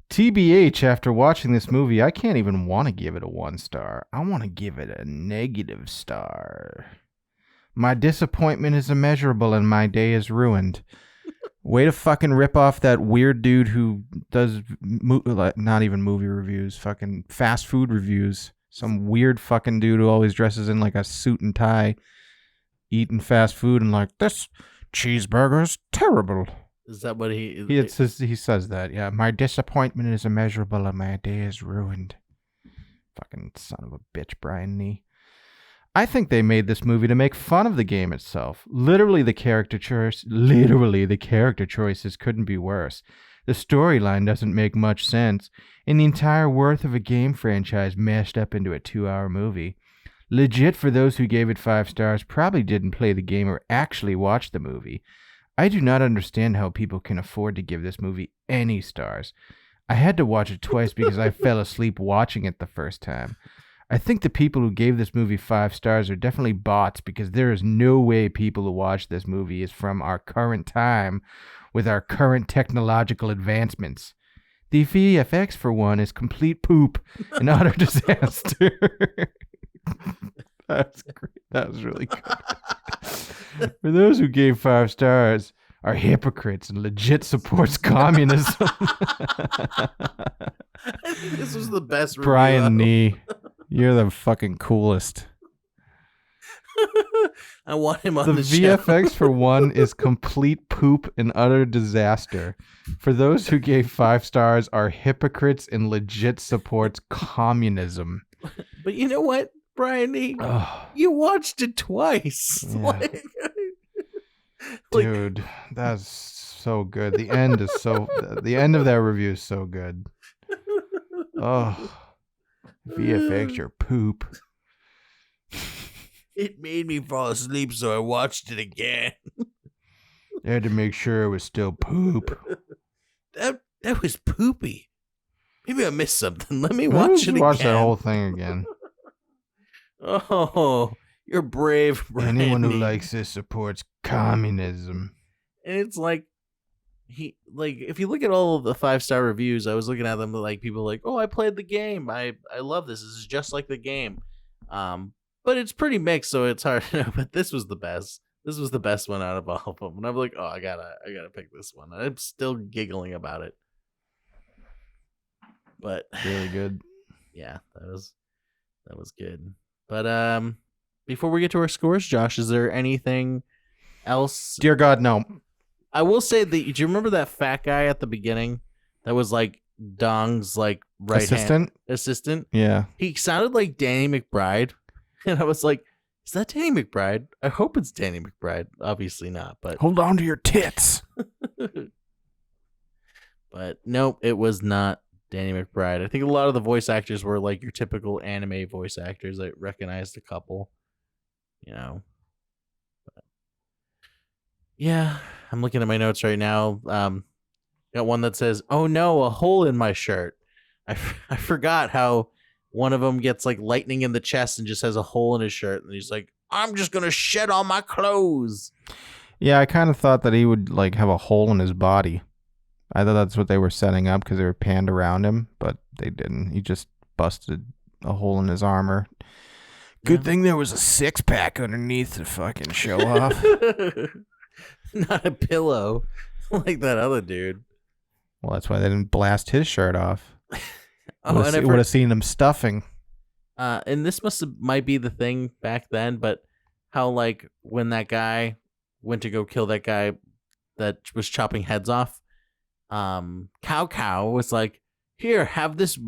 TBH, after watching this movie, I can't even want to give it a 1 star. I want to give it a negative star. My disappointment is immeasurable and my day is ruined. Way to fucking rip off that weird dude who does not even movie reviews, fucking fast food reviews. Some weird fucking dude who always dresses in like a suit and tie, eating fast food and like, this cheeseburger's terrible. Is that what he says that, yeah. My disappointment is immeasurable and my day is ruined. Fucking son of a bitch, Brian Nee. I think they made this movie to make fun of the game itself. Literally, the character choices couldn't be worse. The storyline doesn't make much sense, and the entire worth of a game franchise mashed up into a 2-hour movie. Legit, for those who gave it 5 stars, probably didn't play the game or actually watch the movie. I do not understand how people can afford to give this movie any stars. I had to watch it twice because I fell asleep watching it the first time. I think the people who gave this movie 5 stars are definitely bots because there is no way people who watch this movie is from our current time with our current technological advancements. The VFX, for one, is complete poop and utter disaster. That's great. That was really good. For those who gave 5 stars are hypocrites and legit supports communism. I think this was the best review. Brian Nee. You're the fucking coolest. I want him on the show. The VFX, for one, is complete poop and utter disaster. For those who gave 5 stars are hypocrites and legit supports communism. But you know what, Brian Nee? You watched it twice. Yeah. Dude, that's so good. The end of that review is so good. Oh. VFX, your poop. It made me fall asleep, so I watched it again. I had to make sure it was still poop. That was poopy. Maybe I missed something. Let me watch it again. Watch that whole thing again. Oh, you're brave, Brandy. Anyone who likes this supports communism. And it's like, if you look at all of the 5-star reviews, I was looking at them like people like, oh, I played the game. I love this. This is just like the game. But it's pretty mixed, so it's hard to know. But this was the best. This was the best one out of all of them. And I'm like, oh, I gotta pick this one. I'm still giggling about it. But really good. Yeah, that was good. But before we get to our scores, Josh, is there anything else? Dear God, no. I will say that. Do you remember that fat guy at the beginning that was like Dong's like right assistant? Yeah. He sounded like Danny McBride, and I was like, "Is that Danny McBride?" I hope it's Danny McBride. Obviously not, but hold on to your tits. But nope, it was not Danny McBride. I think a lot of the voice actors were like your typical anime voice actors. I recognized a couple, you know. Yeah, I'm looking at my notes right now. Got one that says, "Oh no, a hole in my shirt." I forgot how one of them gets like lightning in the chest and just has a hole in his shirt, and he's like, "I'm just gonna shed all my clothes." Yeah, I kind of thought that he would like have a hole in his body. I thought that's what they were setting up because they were panned around him, but they didn't. He just busted a hole in his armor. Good thing there was a 6-pack underneath to fucking show off. Not a pillow like that other dude. Well, that's why they didn't blast his shirt off. And would have seen him stuffing. And this might be the thing back then, but how like when that guy went to go kill that guy that was chopping heads off, Cow was like, "Here, have this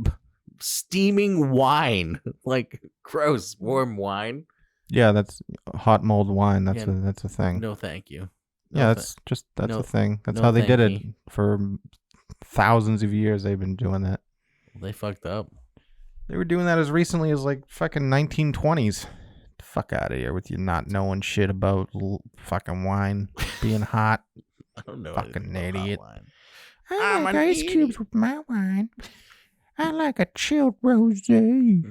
steaming wine." Like, gross, warm wine. Yeah, that's hot mulled wine. That's a thing. No, thank you. That's a thing. That's how they did it for thousands of years. They've been doing that. Well, they fucked up. They were doing that as recently as like fucking 1920s. Fuck out of here with you not knowing shit about fucking wine being hot. I don't know. Fucking idiot. I like ice cubes with my wine. I like a chilled rosé,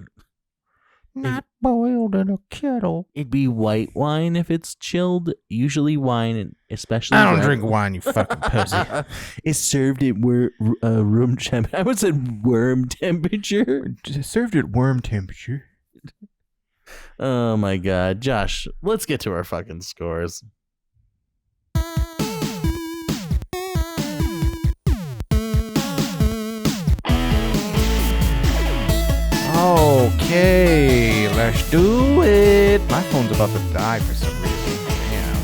not boiled in a kettle. It'd be white wine if it's chilled. Usually wine, especially. I don't drink wine, you fucking pussy. It's served at room temperature. I would say worm temperature. Served at worm temperature. Oh my god, Josh, let's get to our fucking scores. Okay, let's do it. My phone's about to die for some reason. Damn.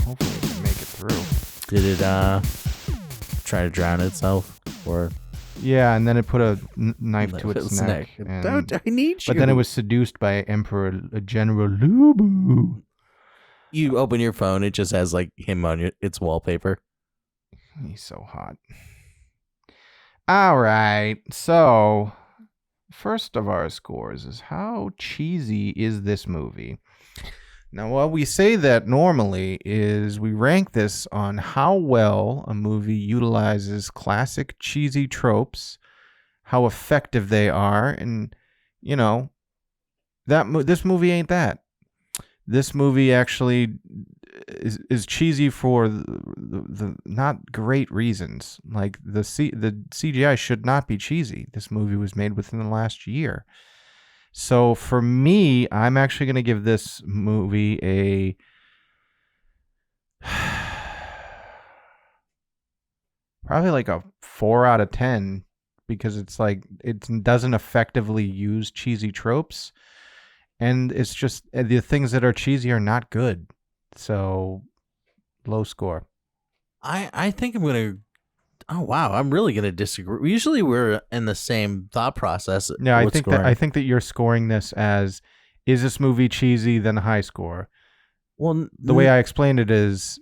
Hopefully we can make it through. Did it try to drown itself, or? Yeah, and then it put a knife to its neck. I need you. But then it was seduced by Emperor General Lubu. You open your phone, it just has like him on its wallpaper. He's so hot. All right, so first of our scores is how cheesy is this movie? Now, what we say that normally is we rank this on how well a movie utilizes classic cheesy tropes, how effective they are, and, you know, this movie ain't that. This movie actually is cheesy for the not great reasons. Like the CGI should not be cheesy. This movie was made within the last year. So for me, I'm actually going to give this movie a probably like a 4 out of 10 because it's like it doesn't effectively use cheesy tropes, and it's just the things that are cheesy are not good. So low score. I think I'm gonna. Oh wow, I'm really gonna disagree. Usually we're in the same thought process. Yeah, I think that you're scoring this as, is this movie cheesy? Then high score. Well, the way I explained it is,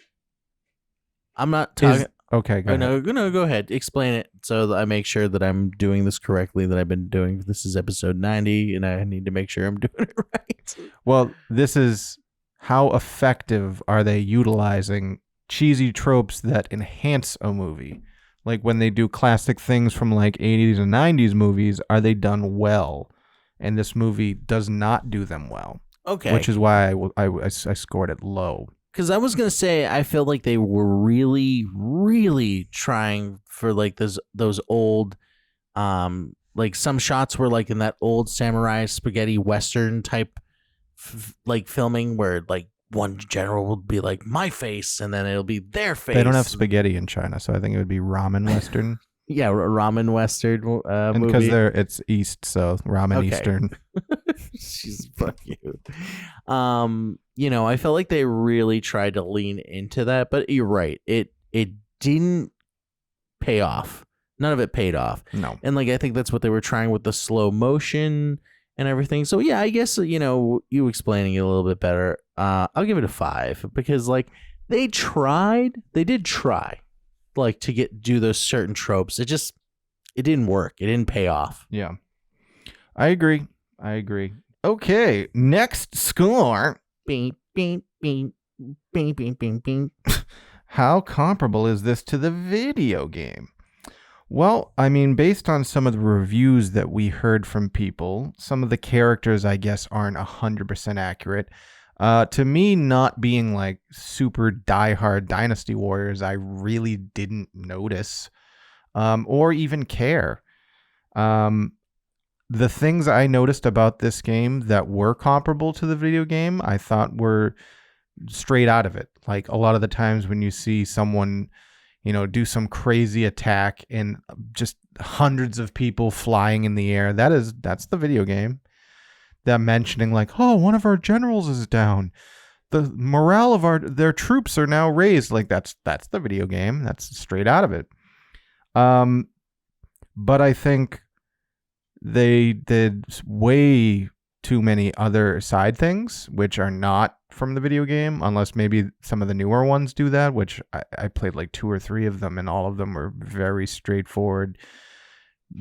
I'm not talking. Okay, go ahead. No, go ahead. Explain it so that I make sure that I'm doing this correctly. That I've been doing. This is episode 90, and I need to make sure I'm doing it right. Well, this is how effective are they utilizing cheesy tropes that enhance a movie? Like when they do classic things from like 80s and 90s movies, are they done well? And this movie does not do them well. Okay. Which is why I scored it low. Because I was going to say, I feel like they were really, really trying for like those old, like some shots were like in that old samurai spaghetti Western type like filming where like one general will be like my face and then it'll be their face. They don't have spaghetti in China, so I think it would be ramen Western. Yeah, ramen Western and movie. Because it's East, so ramen Eastern. She's fuck you. You know, I felt like they really tried to lean into that, but you're right. It didn't pay off. None of it paid off. No. And like I think that's what they were trying with the slow motion and everything. So yeah, I guess, you know, you explaining it a little bit better. I'll give it a 5 because like they did try like to do those certain tropes. It just it didn't work. It didn't pay off. Yeah. I agree. Okay, next score. Beep, beep, beep, beep, beep, beep, beep. How comparable is this to the video game? Well, I mean, based on some of the reviews that we heard from people, some of the characters, I guess, aren't 100% accurate. To me, not being like super diehard Dynasty Warriors, I really didn't notice or even care. The things I noticed about this game that were comparable to the video game, I thought were straight out of it. Like a lot of the times when you see someone, do some crazy attack and just hundreds of people flying in the air, that's the video game. Them mentioning like, oh, one of our generals is down. The morale of their troops are now raised. Like that's the video game. That's straight out of it. But I think they did way too many other side things, which are not from the video game, unless maybe some of the newer ones do that, which I played like 2 or 3 of them, and all of them were very straightforward.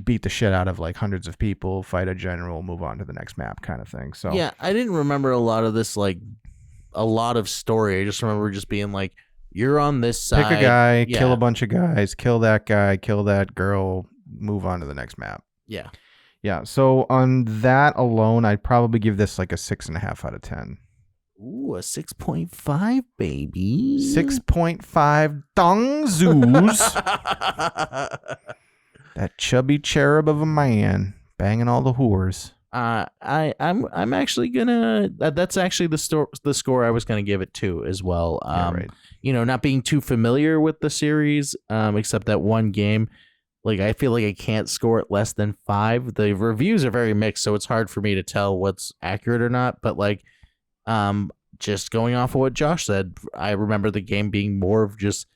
Beat the shit out of like hundreds of people, fight a general, move on to the next map kind of thing. So yeah, I didn't remember a lot of this, like a lot of story. I just remember just being like, you're on this side. Pick a guy, kill a bunch of guys, kill that guy, kill that girl, move on to the next map. Yeah. Yeah, so on that alone, I'd probably give this like a 6.5 out of 10. Ooh, a 6.5, baby. 6.5 dong zoos. That chubby cherub of a man banging all the whores. I'm actually gonna. That's actually the score I was gonna give it to as well. Yeah, right. Not being too familiar with the series, except that one game. Like, I feel like I can't score it less than 5. The reviews are very mixed, so it's hard for me to tell what's accurate or not. But like, just going off of what Josh said, I remember the game being more of just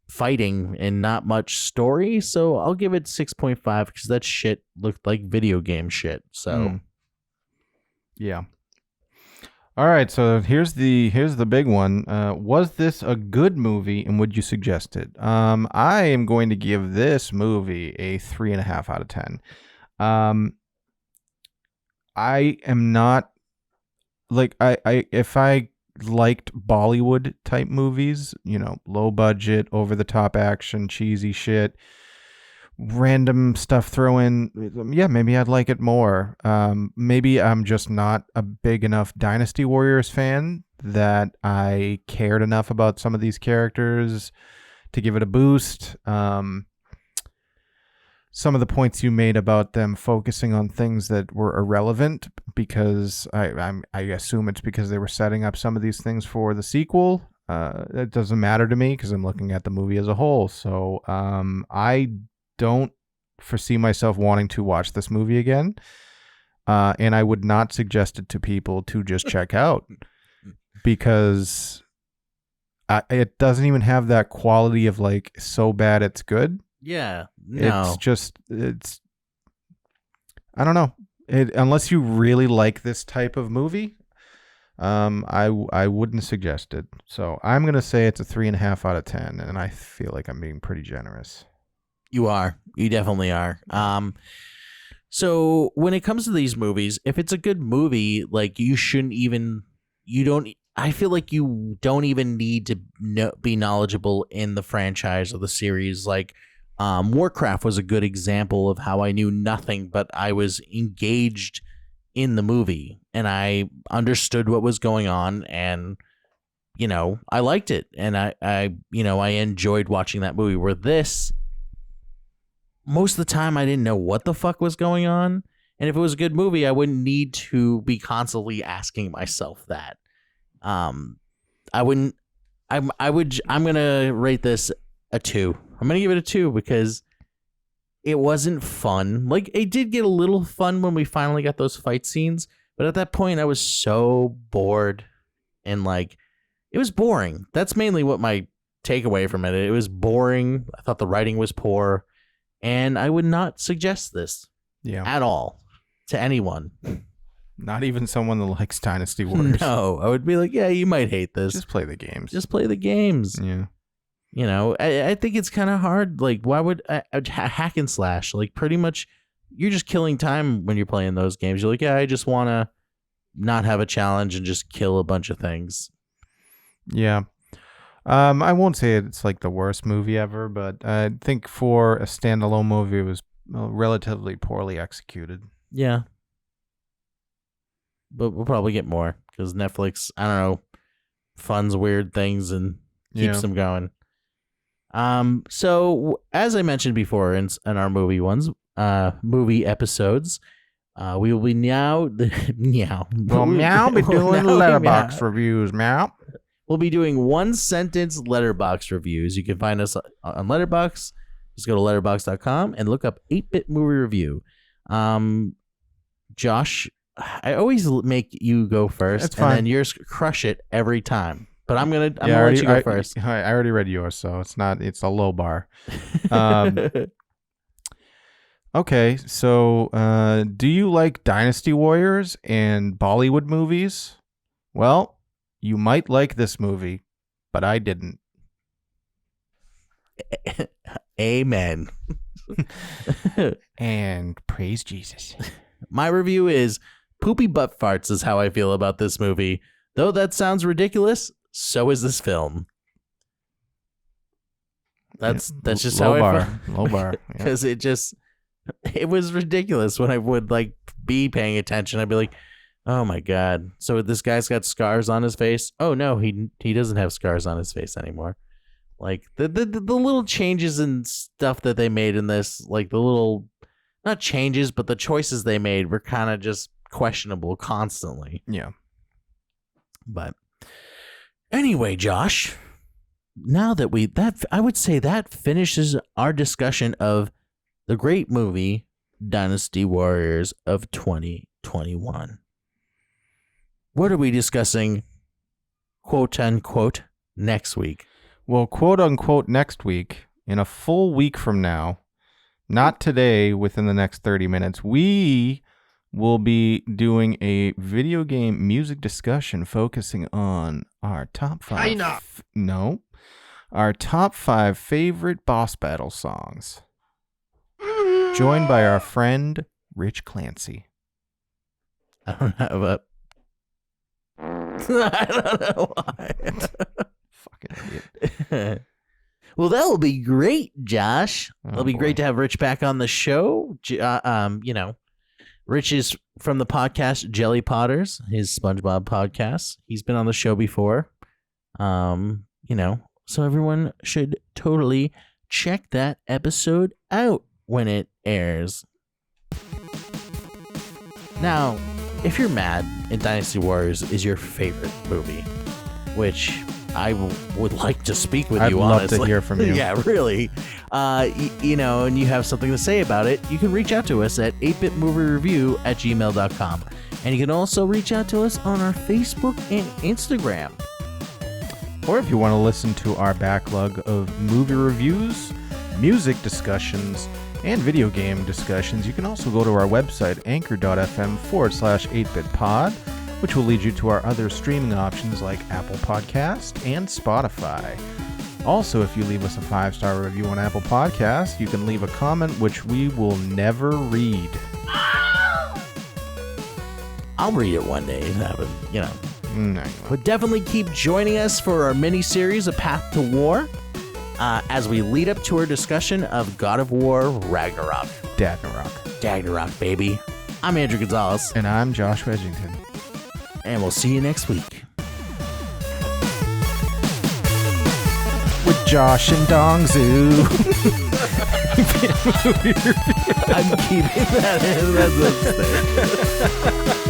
fighting and not much story. So I'll give it 6.5 because that shit looked like video game shit. So, yeah. All right, so here's the big one. Was this a good movie, and would you suggest it? I am going to give this movie a 3.5 out of 10. I am not like if I liked Bollywood type movies, low budget, over the top action, cheesy shit, random stuff throw in, yeah, maybe I'd like it more. Maybe I'm just not a big enough Dynasty Warriors fan that I cared enough about some of these characters to give it a boost. Some of the points you made about them focusing on things that were irrelevant, because I assume it's because they were setting up some of these things for the sequel. It doesn't matter to me because I'm looking at the movie as a whole. So I don't foresee myself wanting to watch this movie again. And I would not suggest it to people to just check out, because it doesn't even have that quality of like so bad it's good. Yeah, no. It's I don't know. Unless you really like this type of movie, I wouldn't suggest it. So I'm gonna say it's a 3.5 out of 10, and I feel like I'm being pretty generous. You are. You definitely are. So when it comes to these movies, if it's a good movie, like I feel like you don't even need to be knowledgeable in the franchise or the series. Like, Warcraft was a good example of how I knew nothing, but I was engaged in the movie and I understood what was going on, and I liked it, and I enjoyed watching that movie. Where this, most of the time I didn't know what the fuck was going on, and if it was a good movie, I wouldn't need to be constantly asking myself that. I'm gonna rate this a 2. I'm gonna give it a 2 because it wasn't fun. Like, it did get a little fun when we finally got those fight scenes, but at that point I was so bored, and like, it was boring. That's mainly what my takeaway from it. It was boring. I thought the writing was poor, and I would not suggest this at all to anyone. Not even someone that likes Dynasty Warriors. No, I would be like, yeah, you might hate this. Just play the games. Just play the games. Yeah. I think it's kind of hard. Like, why would a hack and slash? Like, pretty much, you're just killing time when you're playing those games. You're like, yeah, I just want to not have a challenge and just kill a bunch of things. Yeah. I won't say it's like the worst movie ever, but I think for a standalone movie, it was relatively poorly executed. Yeah. But we'll probably get more because Netflix, I don't know, funds weird things and keeps them going. So as I mentioned before in our movie episodes, we will be now be doing letterbox reviews. Meow. We'll be doing 1-sentence letterbox reviews. You can find us on Letterboxd. Just go to letterboxd.com and look up 8-Bit Movie Review. Josh, I always make you go first, and then yours crush it every time. But I'm gonna let you go first. I already read yours, so it's a low bar. Okay, so do you like Dynasty Warriors and Bollywood movies? Well, you might like this movie, but I didn't. Amen. And praise Jesus. My review is poopy butt farts is how I feel about this movie. Though that sounds ridiculous, so is this film. That's just how I feel. Low bar. Because it was ridiculous when I would like be paying attention. I'd be like, oh my God. So this guy's got scars on his face. Oh no, he doesn't have scars on his face anymore. Like the little changes and stuff that they made in this, like the little, not changes, but the choices they made were kind of just questionable constantly. Yeah. But anyway, Josh, now that I would say that finishes our discussion of the great movie Dynasty Warriors of 2021. What are we discussing, quote unquote, next week? Well, quote unquote, next week, in a full week from now, not today, within the next 30 minutes, we will be doing a video game music discussion focusing on our top 5. Our top 5 favorite boss battle songs. Joined by our friend Rich Clancy. I don't have a. I don't know why. Fucking idiot. Well, that will be great, Josh. It'll be great to have Rich back on the show. Rich is from the podcast Jelly Potters, his SpongeBob podcast. He's been on the show before. So everyone should totally check that episode out when it airs. Now, if you're mad and Dynasty Warriors is your favorite movie, which I would like to speak with you, honestly. I'd love to hear from you. Yeah, really. And you have something to say about it, you can reach out to us at 8bitmoviereview@gmail.com. And you can also reach out to us on our Facebook and Instagram. Or if you want to listen to our backlog of movie reviews, music discussions, and video game discussions, you can also go to our website, anchor.fm/8bitpod, which will lead you to our other streaming options like Apple Podcast and Spotify. Also, if you leave us a 5-star review on Apple Podcasts, you can leave a comment which we will never read. I'll read it one day. No, But definitely keep joining us for our mini-series, A Path to War, as we lead up to our discussion of God of War Ragnarok. Dagnarok, baby. I'm Andrew Gonzalez. And I'm Josh Wedgington. And we'll see you next week. With Josh and Dong Zoo. I'm keeping that in. That's upstairs.